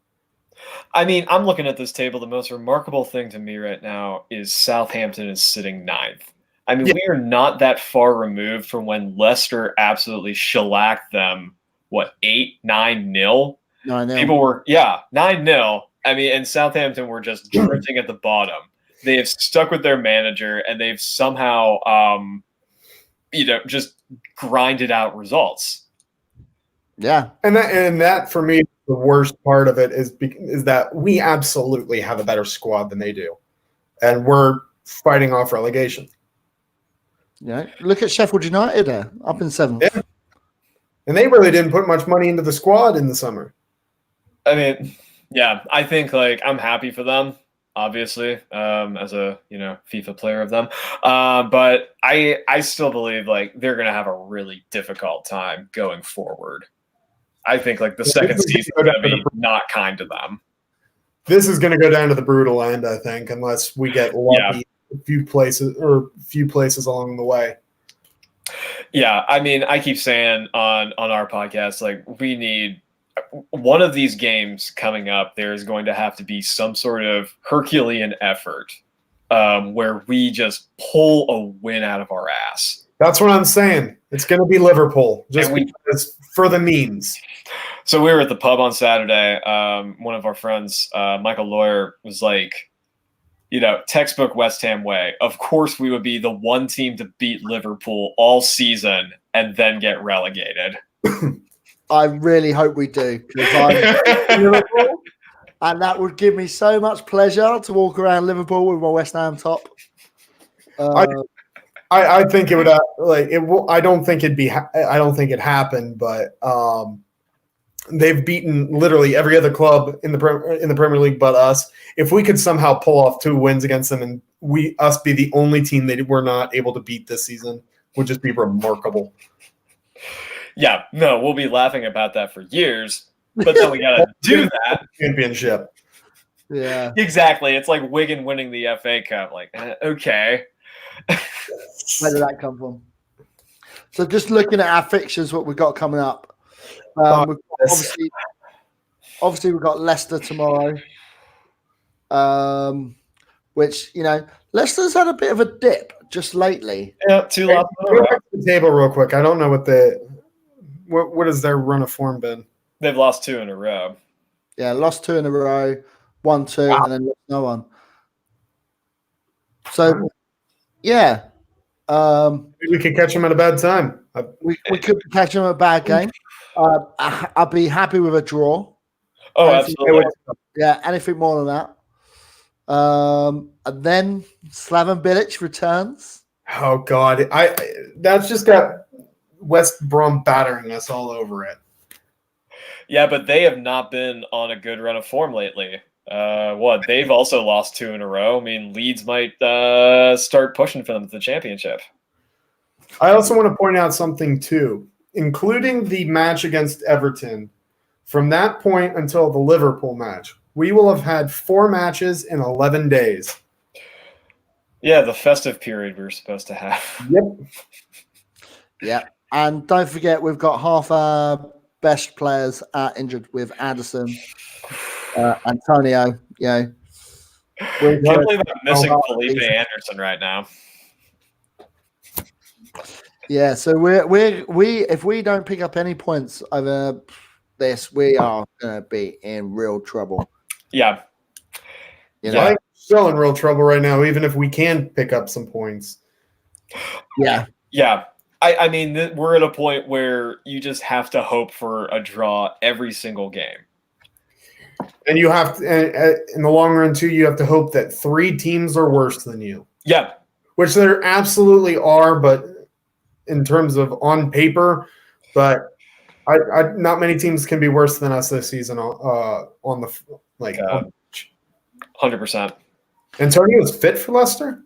I mean, I'm looking at this table. The most remarkable thing to me right now is Southampton is sitting 9th. I mean, we are not that far removed from when Leicester absolutely shellacked them, 8-9-0? 9-0. People were, 9-0. I mean, and Southampton were just drifting at the bottom. They have stuck with their manager, and they've somehow, just grinded out results. Yeah. And that for me, the worst part of it is that we absolutely have a better squad than they do. and we're fighting off relegation. Yeah, look at Sheffield United there, up in 7th. Yeah. And they really didn't put much money into the squad in the summer. I mean, yeah, I think like I'm happy for them, obviously, as a FIFA player of them. But I still believe like they're gonna have a really difficult time going forward. I think like the second season is gonna be not kind to them. This is gonna go down to the brutal end, I think, unless we get lucky a few places along the way. Yeah, I mean, I keep saying on our podcast, like we need one of these games coming up. There's going to have to be some sort of Herculean effort where we just pull a win out of our ass. That's what I'm saying. It's going to be Liverpool, just because for the memes. So we were at the pub on Saturday. One of our friends, Michael Lawyer, was like, textbook West Ham way. Of course, we would be the one team to beat Liverpool all season and then get relegated. I really hope we do, because I'm Liverpool, and that would give me so much pleasure to walk around Liverpool with my West Ham top. I think it would I don't think it happened, but they've beaten literally every other club in the Premier League but us. If we could somehow pull off 2 wins against them and us be the only team they were not able to beat this season, would just be remarkable. Yeah, no, we'll be laughing about that for years, but then we got to do that. Championship. Yeah. Exactly. It's like Wigan winning the FA Cup. Like, okay. Where did that come from? So just looking at our fixtures, what we've got coming up. Obviously, we've got Leicester tomorrow, which, Leicester's had a bit of a dip just lately. Yeah, 2 losses. Go back to the table real quick. I don't know what has their run of form been? They've lost 2 in a row. Yeah, lost 2 in a row, 1-2, and then no one. So, yeah. Maybe we could catch them at a bad time. We could catch them at a bad game. I'd be happy with a draw. Oh, absolutely. Yeah, anything more than that. And then Slaven Bilic returns. Oh God, that's just got West Brom battering us all over it. Yeah, but they have not been on a good run of form lately. They've also lost 2 in a row. I mean, Leeds might start pushing for them to the championship. I also want to point out something too, including the match against Everton. From that point until the Liverpool match, we will have had 4 matches in 11 days. Yeah, the festive period we were supposed to have. Yep. Yeah, and don't forget we've got half our best players injured with Anderson, Antonio. I can't believe I'm missing Felipe Anderson right now. Yeah, so we if we don't pick up any points over this, we are going to be in real trouble. Yeah. I'm still in real trouble right now, even if we can pick up some points. Yeah. Yeah. I mean, we're at a point where you just have to hope for a draw every single game. And you have to, in the long run, too, you have to hope that 3 teams are worse than you. Yeah. Which there absolutely are, but in terms of on paper, but not many teams can be worse than us this season on the 100%. Antonio's fit for Leicester?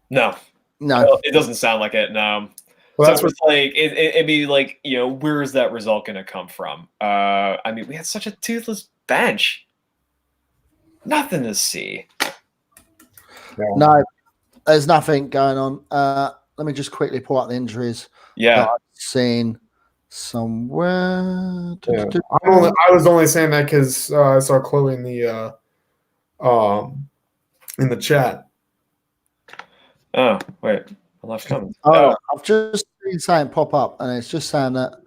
No, it doesn't sound like it. No. Well, so it's like it'd be like, where is that result going to come from? I mean, we had such a toothless bench. Nothing to see. No, there's nothing going on. Let me just quickly pull out the injuries. Yeah, I've seen somewhere. Yeah. I was only saying that because I saw Chloe in the chat. Oh wait, I left comments. I've just seen something pop up, and it's just saying that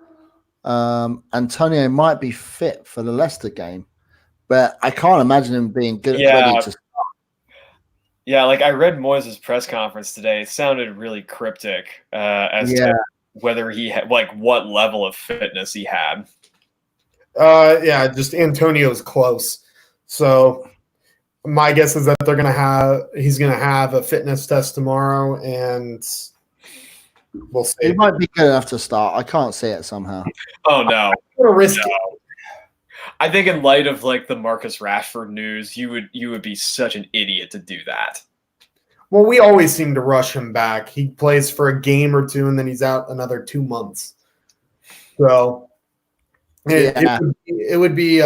Antonio might be fit for the Leicester game, but I can't imagine him being good. Ready to start. Yeah, like I read Moyes' press conference today. It sounded really cryptic as to whether he had, what level of fitness he had. Just Antonio's close. So My guess is that he's gonna have a fitness test tomorrow, and we'll see. He might be good enough to start. I can't see it somehow. Oh no. I'm gonna risk it. I think in light of like the Marcus Rashford news, you would be such an idiot to do that. Well, we always seem to rush him back. He plays for a game or two, and then he's out another 2 months. So it would be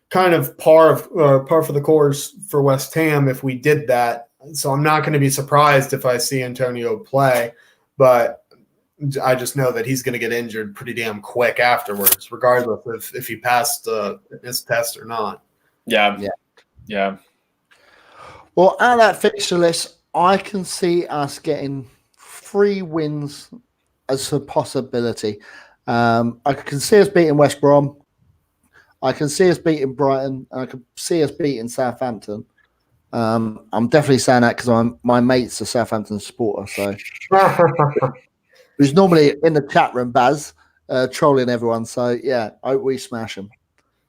kind of par for the course for West Ham if we did that. So I'm not going to be surprised if I see Antonio play, but I just know that he's going to get injured pretty damn quick afterwards, regardless if he passed his test or not. Yeah. Well, out of that fixture list, I can see us getting 3 wins as a possibility. I can see us beating West Brom. I can see us beating Brighton. And I can see us beating Southampton. I'm definitely saying that because my mate's a Southampton supporter. So who's normally in the chat room, Baz, trolling everyone. So, yeah, I hope we smash him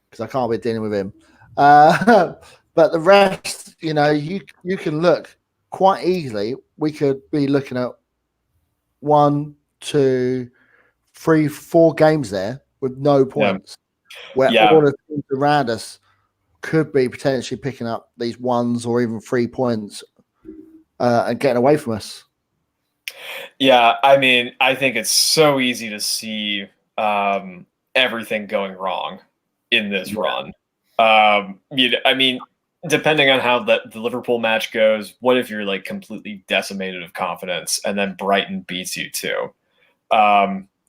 because I can't be dealing with him. But the rest, you can look quite easily. We could be looking at 1, 2, 3, 4 games there with no points, where all the teams around us could be potentially picking up these 1s or even 3 points and getting away from us. Yeah, I mean, I think it's so easy to see everything going wrong in this run. I mean, depending on how the Liverpool match goes, what if you're like completely decimated of confidence and then Brighton beats you too?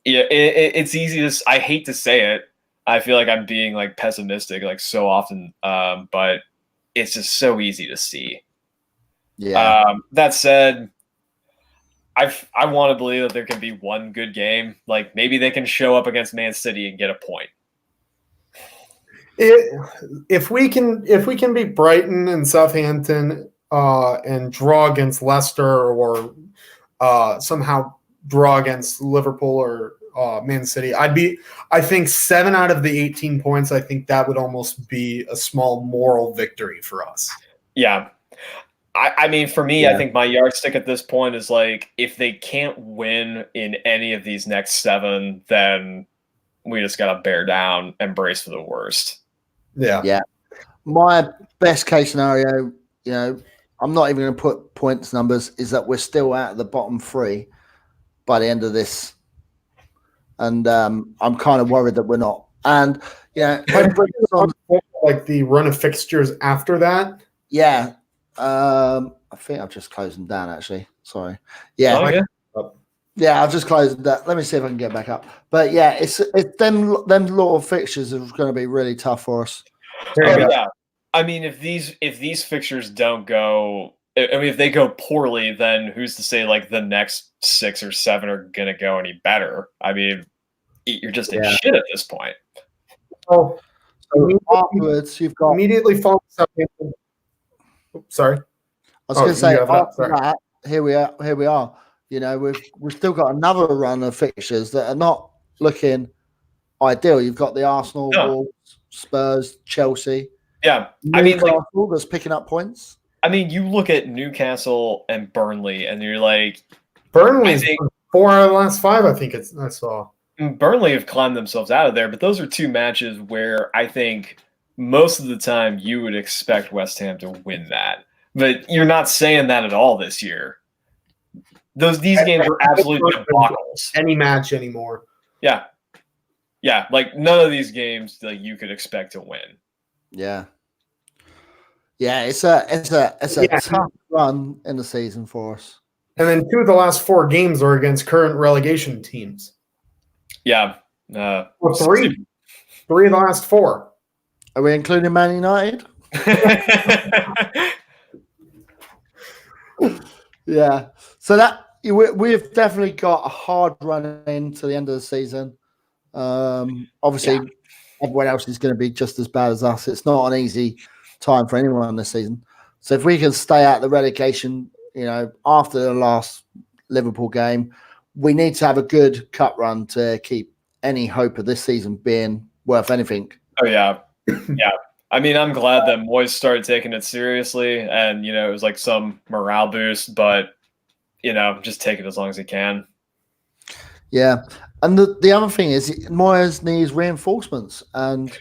It's easy to. I hate to say it. I feel like I'm being like pessimistic like so often, but it's just so easy to see. Yeah. That said, I want to believe that there can be one good game. Like maybe they can show up against Man City and get a point. If we can beat Brighton and Southampton and draw against Leicester or somehow draw against Liverpool or Man City, I think 7 out of the 18 points, I think that would almost be a small moral victory for us. Yeah. I mean, for me, I think my yardstick at this point is like, if they can't win in any of these next 7, then we just got to bear down and brace for the worst. Yeah. My best case scenario, I'm not even going to put points numbers, is that we're still out of the bottom 3 by the end of this. And I'm kind of worried that we're not. And, like the run of fixtures after that. Yeah. I think I've just closed them down, actually. Sorry. Yeah. Yeah, I've just closed that. Let me see if I can get back up. But yeah, it's them lot of fixtures are going to be really tough for us. Yeah. I mean, if these fixtures don't go, if they go poorly, then who's to say like the next 6 or 7 are going to go any better? I mean, you're just in shit at this point. So afterwards, you've got immediately following Southampton. Sorry. I was going to say after that, here we are. We've still got another run of fixtures that are not looking ideal. You've got the Arsenal, Wolves, Spurs, Chelsea. Yeah, Newcastle that's picking up points. I mean, you look at Newcastle and Burnley, and you're like, Burnley's 4 out of the last 5. I think I saw. Burnley have climbed themselves out of there, but those are 2 matches where I think most of the time you would expect West Ham to win that, but you're not saying that at all this year. These games are absolute debacles. Any match anymore. Yeah. Like none of these games like you could expect to win. Yeah. Yeah, it's a tough run in the season for us. And then 2 of the last 4 games are against current relegation teams. Yeah. 3 of the last 4. Are we including Man United? Yeah. So that we've definitely got a hard run into the end of the season. Obviously, everyone else is going to be just as bad as us. It's not an easy time for anyone this season. So if we can stay out of the relegation, after the last Liverpool game, we need to have a good cup run to keep any hope of this season being worth anything. Oh, yeah. Yeah. I mean, I'm glad that Moyes started taking it seriously, and it was like some morale boost. But just take it as long as he can. Yeah, and the other thing is Moyes needs reinforcements, and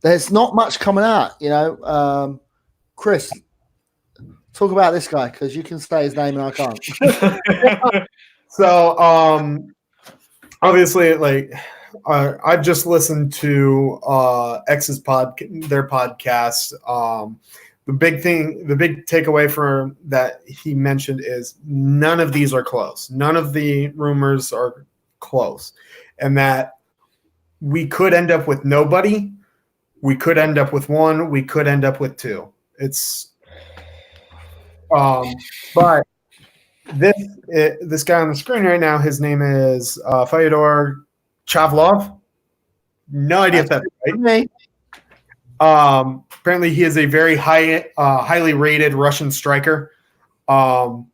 there's not much coming out. Chris, talk about this guy because you can say his name and I can't. So, obviously, like I've just listened to X's their podcast. The big takeaway from that he mentioned is none of these are close. None of the rumors are close, and that we could end up with nobody. We could end up with one. We could end up with two. It's but this guy on the screen right now, his name is Fyodor Chavlov. No idea if that's right. Apparently, he is a very highly rated Russian striker. The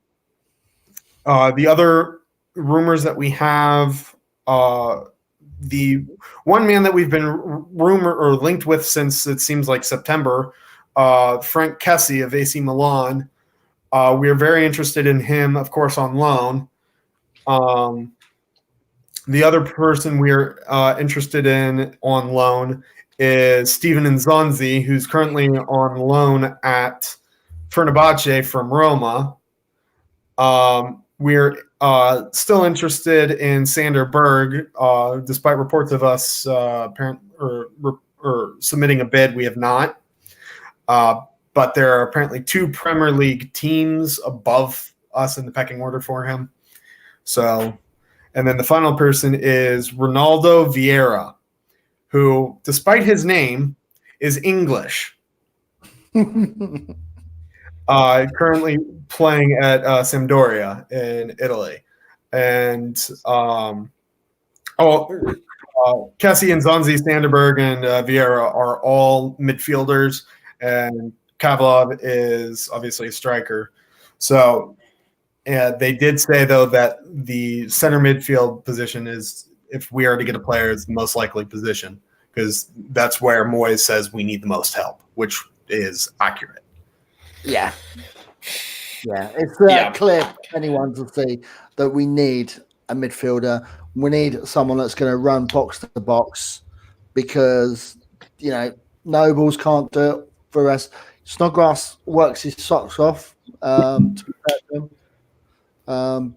other rumors that we have, the one man that we've been rumored or linked with since it seems like September, Frank Kessie of AC Milan. We are very interested in him, of course, on loan. The other person we are interested in on loan is Steven Nzonzi, who's currently on loan at Fenerbahce from Roma. We're still interested in Sander Berg, despite reports of us submitting a bid. We have not. But there are apparently 2 Premier League teams above us in the pecking order for him. So, and then the final person is Ronaldo Vieira, who, despite his name, is English. Currently playing at Sampdoria in Italy. And Kessie and Zonzi, Sanderberg, and Vieira are all midfielders, and Kavlov is obviously a striker. So they did say, though, that the center midfield position is, if we are to get a player, is the most likely position, because that's where Moyes says we need the most help, which is accurate. Yeah. It's clear for anyone to see that we need a midfielder. We need someone that's going to run box to box, because Nobles can't do it for us. Snodgrass works his socks off, to be fair to him.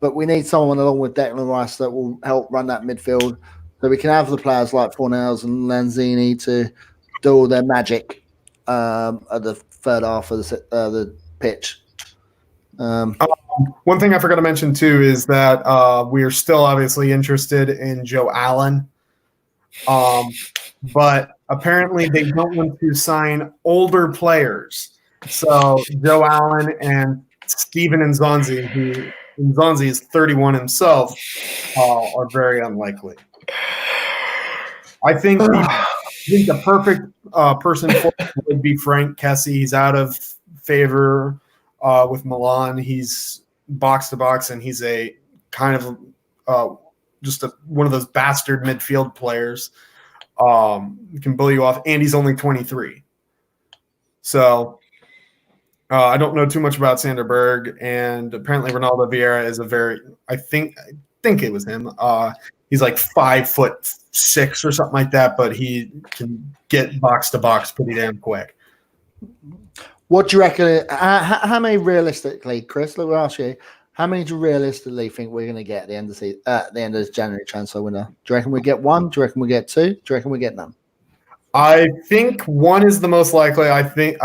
But we need someone along with Declan Rice that will help run that midfield, so we can have the players like Fornells and Lanzini to do all their magic at the third half of the pitch. One thing I forgot to mention too is that we are still obviously interested in Joe Allen, but apparently they don't want to sign older players. So Joe Allen and Steven Nzonzi, who Nzonzi is 31 himself, are very unlikely. I think the perfect person for it would be Frank Kessie. He's out of favor with Milan. He's box to box, and he's a kind of one of those bastard midfield players. Can blow you off, and he's only 23. So I don't know too much about Sander Berg, and apparently Ronaldo Vieira is I think it was him. He's like 5'6" or something like that, but he can get box to box pretty damn quick. What do you reckon? How many realistically, Chris? Let me ask you. How many do you realistically think we're going to get at the end of this January transfer window? Do you reckon we get one? Do you reckon we get two? Do you reckon we get none? I think one is the most likely. I think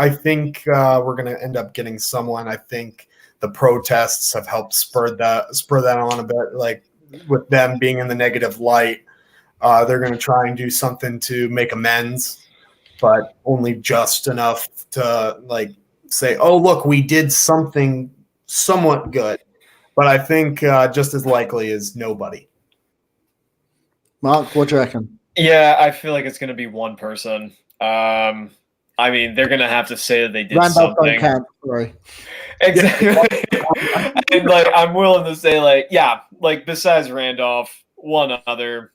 we're going to end up getting someone. I think the protests have helped spur that on a bit. Like with them being in the negative light, they're going to try and do something to make amends, but only just enough to say, "Oh, look, we did something somewhat good." But I think just as likely as nobody. Mark, what do you reckon? Yeah, I feel like it's going to be one person. I mean, they're going to have to say that they did something. Sorry. Exactly. And I'm willing to say, besides Randolph, one other.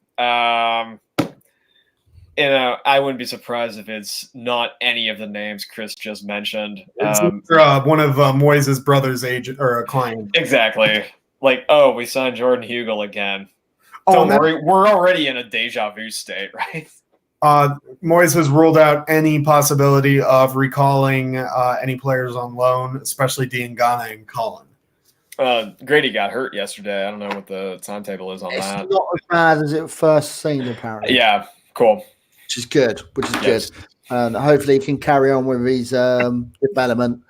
I wouldn't be surprised if it's not any of the names Chris just mentioned. It's one of Moises' brother's agent or a client. Exactly. Like, oh, we signed Jordan Hugel again. Oh, Don't worry, we're already in a deja vu state, right? Moyes has ruled out any possibility of recalling any players on loan, especially Diangana and Cullen. Grady got hurt yesterday. I don't know what the timetable is on that. It's not as bad as it first seemed, apparently. Yeah, cool. Which is good. Good. And hopefully he can carry on with his development,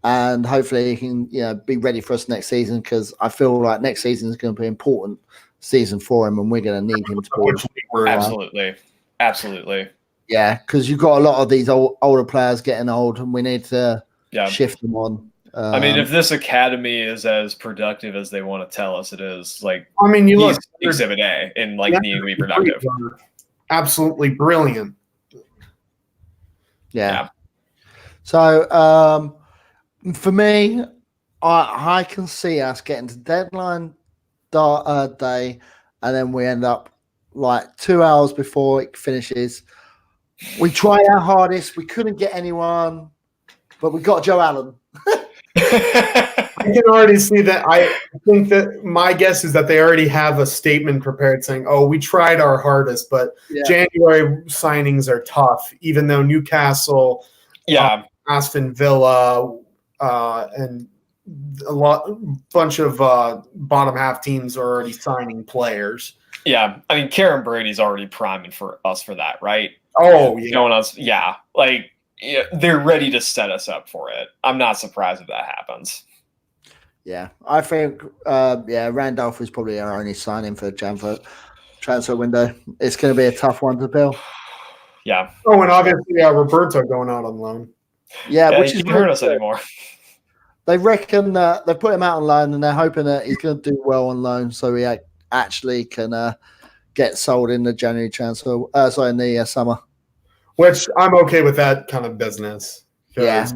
and hopefully he can be ready for us next season, because I feel like next season is going to be an important season for him, and we're going to need him to be. Absolutely. Yeah, because you've got a lot of these older players getting old, and we need to shift them on. I mean, if this academy is as productive as they want to tell us it is, like, I mean, you look Exhibit A in like needing to be productive. Absolutely brilliant. Yeah. So for me, I can see us getting to deadline day, and then we end up like 2 hours before it finishes. We tried our hardest. We couldn't get anyone, but we got Joe Allen. I can already see that. I think that my guess is that they already have a statement prepared saying, oh, we tried our hardest, but January signings are tough, even though Newcastle, Aston Villa, and bunch of bottom half teams are already signing players. Yeah, I mean, Karen Brady's already priming for us for that, right? Oh, yeah. They're ready to set us up for it. I'm not surprised if that happens. Yeah, I think Randolph is probably our only signing for the transfer window. It's going to be a tough one to build. Yeah. Oh, and obviously Roberto going out on loan. Yeah, which isn't hurt us anymore. They reckon they put him out on loan, and they're hoping that he's going to do well on loan, so he actually can get sold in the January transfer. In the summer. Which I'm okay with that kind of business. Yeah,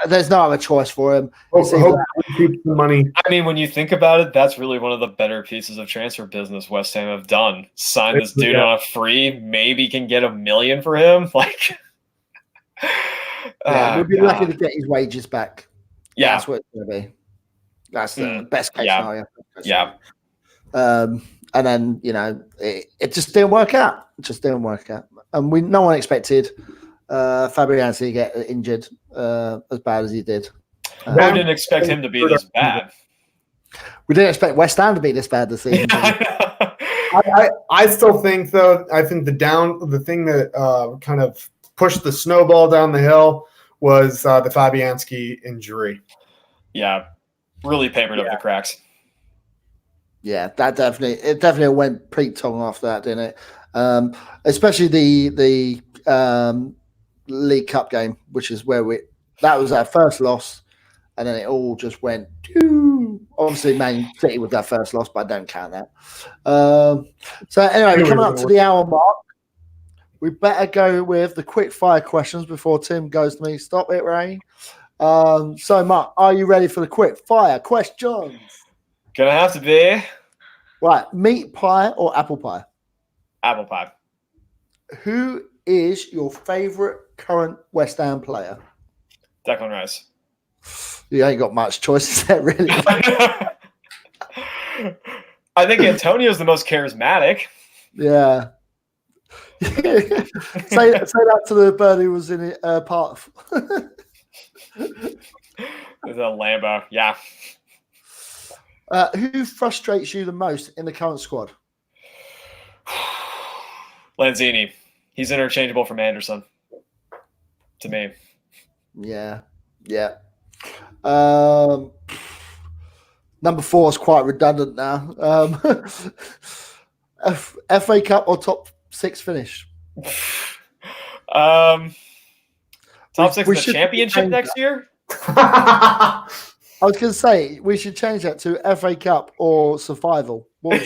there's no other choice for him. Hope keep the money. I mean, when you think about it, that's really one of the better pieces of transfer business West Ham have done. Sign this dude on a free, maybe can get $1 million for him. Like, we'd be lucky to get his wages back. Yeah, that's what it's going to be. That's the best case scenario. Yeah. And then it just didn't work out. And no one expected Fabianski to get injured as bad as he did. We didn't expect him to be this bad. We didn't expect West Ham to be this bad this season. I still think, though, the thing that kind of pushed the snowball down the hill was the Fabianski injury. Yeah, really papered up the cracks. Yeah, that definitely went Pete Tong after that, didn't it? Especially the League Cup game, which is where that was our first loss, and then it all just went. Obviously, Man City was our first loss, but I don't count that. So anyway, we're coming up to the hour mark. We better go with the quick fire questions before Tim goes to me. Stop it, Ray. So Mark, are you ready for the quick fire questions? Gonna have to be. Right, meat pie or apple pie? Apple pie. Who is your favorite current West Ham player? Declan Rice. You ain't got much choices there, really. I think Antonio's the most charismatic. Yeah. say that to the bird who was in it part. There's a Lambo, yeah. Who frustrates you the most in the current squad? Lanzini. He's interchangeable from Anderson. To me. Yeah. Number 4 is quite redundant now. FA Cup or top 6 finish? Top 6 in the championship next year? I was going to say, we should change that to FA Cup or survival. I'm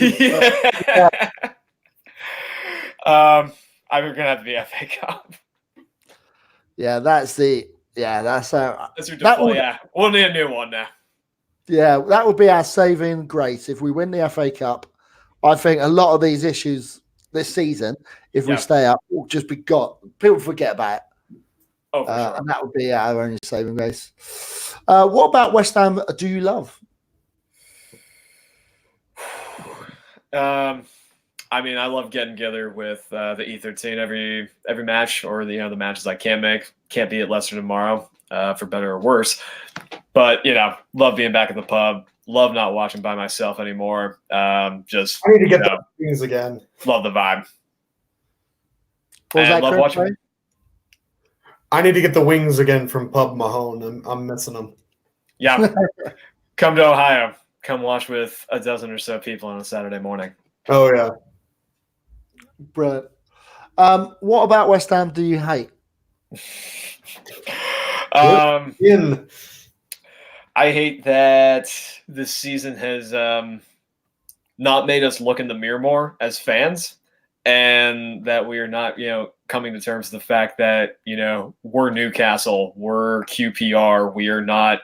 going to have to be FA Cup. Yeah, that's ridiculous. We'll need a new one now. Yeah, that would be our saving grace if we win the FA Cup. I think a lot of these issues this season if we stay up. Will just be got. People forget about it. Oh, for sure. And that would be our only saving grace. What about West Ham? Do you love? I mean, I love getting together with the E13 every match, or the matches I can't make. Can't be at Leicester tomorrow, for better or worse. But love being back at the pub. Love not watching by myself anymore. Just I need to get the wings again. Love the vibe. I love watching. I need to get the wings again from Pub Mahone. I'm missing them. Yeah, come to Ohio. Come watch with a dozen or so people on a Saturday morning. Oh yeah, brilliant. What about West Ham do you hate? I hate that this season has not made us look in the mirror more as fans, and that we are not, coming to terms with the fact that, we're Newcastle, we're QPR, we are not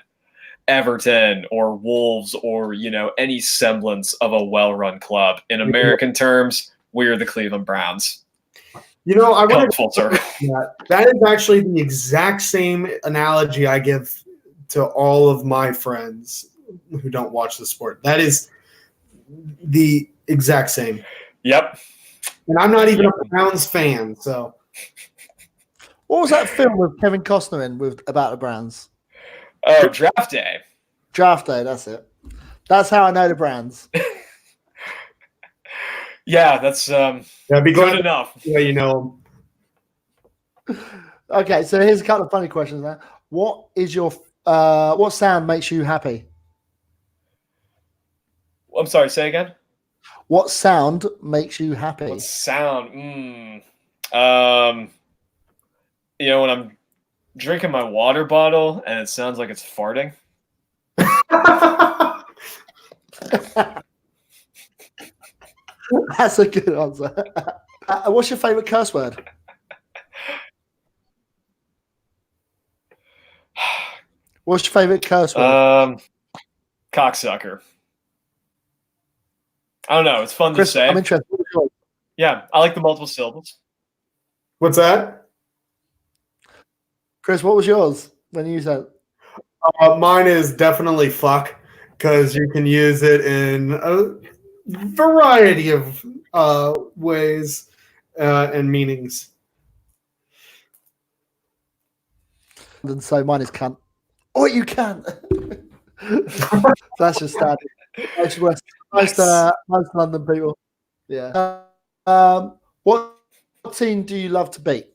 Everton or Wolves or, any semblance of a well-run club. In American terms, we're the Cleveland Browns. I want to full circle. That is actually the exact same analogy I give to all of my friends who don't watch the sport. That is the exact same. Yep. And I'm not even a Browns fan, so. What was that film with Kevin Costner in about the Browns? Oh, Draft Day. Draft Day, that's it. That's how I know the Browns. Yeah, that's be good enough. Yeah, Okay, so here's a couple of funny questions now. What is your what sound makes you happy? I'm sorry, say again. What sound makes you happy? What sound? When I'm drinking my water bottle and it sounds like it's farting. That's a good answer. What's your favorite curse word? What's your favorite curse word? Cocksucker. I don't know. It's fun Chris, to say. I'm interested. Yeah, I like the multiple syllables. What's that? Chris, what was yours when you said? Mine is definitely fuck, because you can use it in a variety of ways and meanings. And so mine is cunt. Oh, you can. That's just standard. Most London people. Yeah. What team do you love to beat?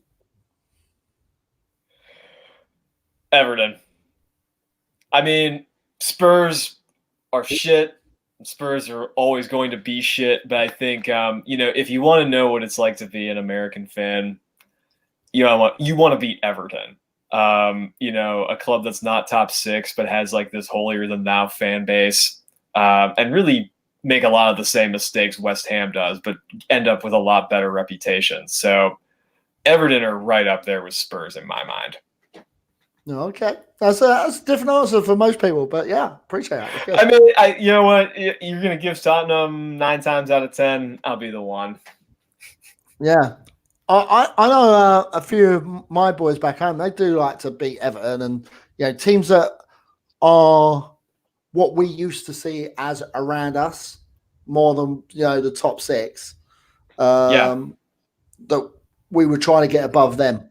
Everton. I mean, Spurs are shit. Spurs are always going to be shit. But I think, if you want to know what it's like to be an American fan, you want to beat Everton. A club that's not top six, but has like this holier than thou fan base, and really make a lot of the same mistakes West Ham does, but end up with a lot better reputation. So Everton are right up there with Spurs in my mind. Okay, that's a different answer for most people, but yeah, appreciate it. I mean, you know what? You're gonna give Tottenham 9 times out of 10. I'll be the one. Yeah, I know a few of my boys back home. They do like to beat Everton, and teams that are what we used to see as around us more than the top six. That we were trying to get above them,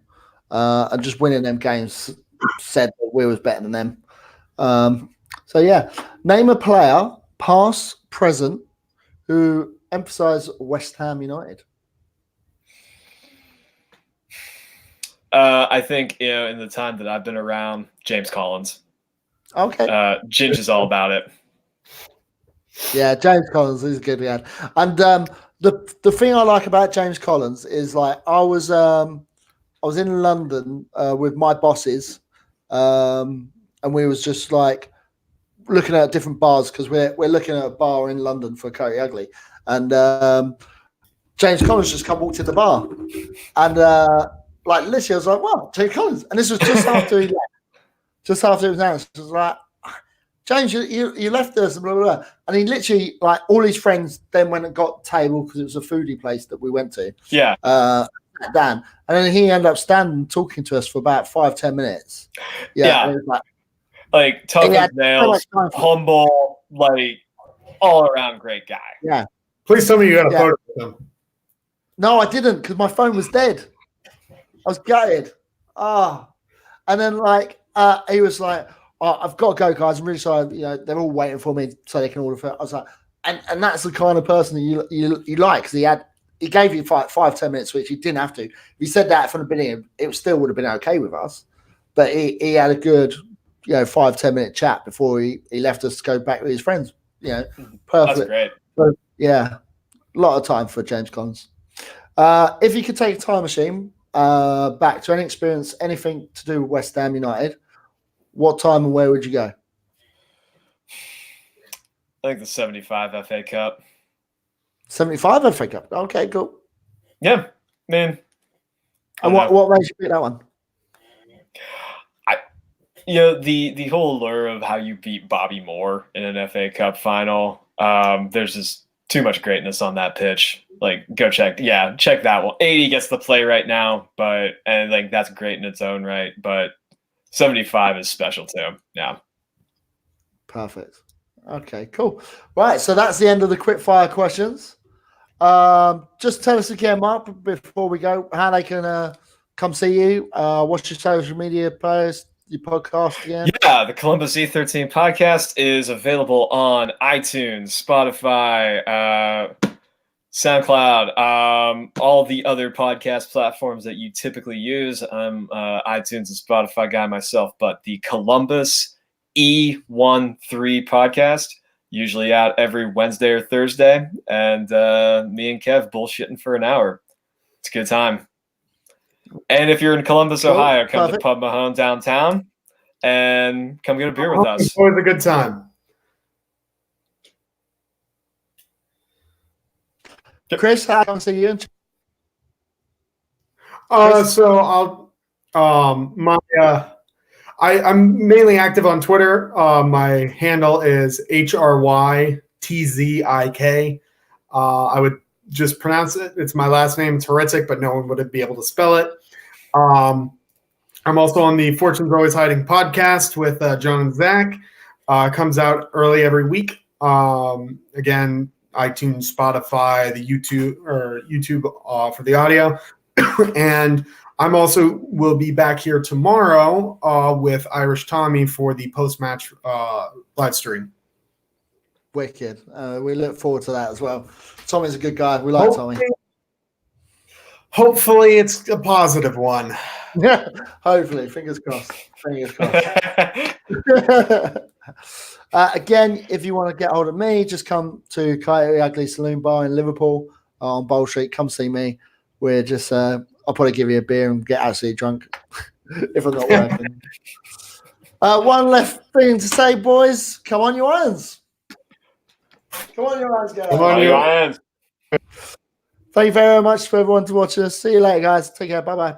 and just winning them games said that we was better than them. So yeah, name a player, past, present, who emphasise West Ham United. I think in the time that I've been around, James Collins. Okay. Ginge is all about it. Yeah, James Collins is a good man. And the thing I like about James Collins is like I was in London with my bosses, and we was just like looking at different bars because we're looking at a bar in London for Coyote Ugly, and James Collins just walked in the bar, and like literally I was like, "Wow, James Collins!" And this was just after he left, just after it was announced. I was like, James, you left us, blah, blah, blah. And he literally, like, all his friends then went and got table because it was a foodie place that we went to. Yeah. Dan. And then he ended up standing talking to us for about 5-10 minutes. Yeah. And it was like tough as nails, humble, like all around great guy. Yeah. Please tell me you got a photo with him. No, I didn't because my phone was dead. I was gutted. And then like he was like, I've got to go, guys. I'm really sorry. You know, they're all waiting for me so they can order food. I was like, and that's the kind of person that you like because he gave you 5-10 minutes, which he didn't have to. If he said that from the beginning, it still would have been okay with us. But he had a good 5-10 minute chat before he left us to go back with his friends. Perfect. That's great. But, a lot of time for James Collins. If you could take a time machine back to any experience, anything to do with West Ham United, what time and where would you go? I think the 75 FA Cup. 75 FA Cup. Okay, cool. Yeah, man. And what made you pick that one? The whole allure of how you beat Bobby Moore in an FA Cup final. There's just too much greatness on that pitch. Like, go check that one. 80 gets the play right now, and like that's great in its own right. But 75 is special too. Yeah. Perfect. Okay, cool. Right, so that's the end of the quick fire questions. Just tell us again, Mark, before we go, how they can come see you. What's your social media post? Your podcast again? Yeah, the Columbus E13 podcast is available on iTunes, Spotify, SoundCloud, all the other podcast platforms that you typically use. I'm iTunes and Spotify guy myself, but the Columbus E13 podcast, usually out every Wednesday or Thursday, and me and Kev bullshitting for an hour. It's a good time. And if you're in Columbus, Ohio, come to Pub Mahone downtown and come get a beer with us. It's always a good time. Chris, how can I see you? So I'm mainly active on Twitter. My handle is HRYTZIK. I would just pronounce it. It's my last name. It's heretic, but no one would be able to spell it. I'm also on the Fortune's Always Hiding podcast with John and Zach. Comes out early every week. Again, iTunes, Spotify, the YouTube for the audio. And I'm also will be back here tomorrow with Irish Tommy for the post-match live stream. Wicked. We look forward to that as well. Tommy's a good guy. We like Tommy. Hopefully it's a positive one. Yeah, hopefully. Fingers crossed. Fingers crossed. Again, if you want to get hold of me, just come to Coyote Ugly Saloon Bar in Liverpool on Bowl Street. Come see me. We're just, I'll probably give you a beer and get absolutely drunk if I'm not working. One left thing to say, boys. Come on, your irons. Come on, your irons, guys. Come on, your irons. Thank you very much for everyone to watch us. See you later, guys. Take care. Bye-bye.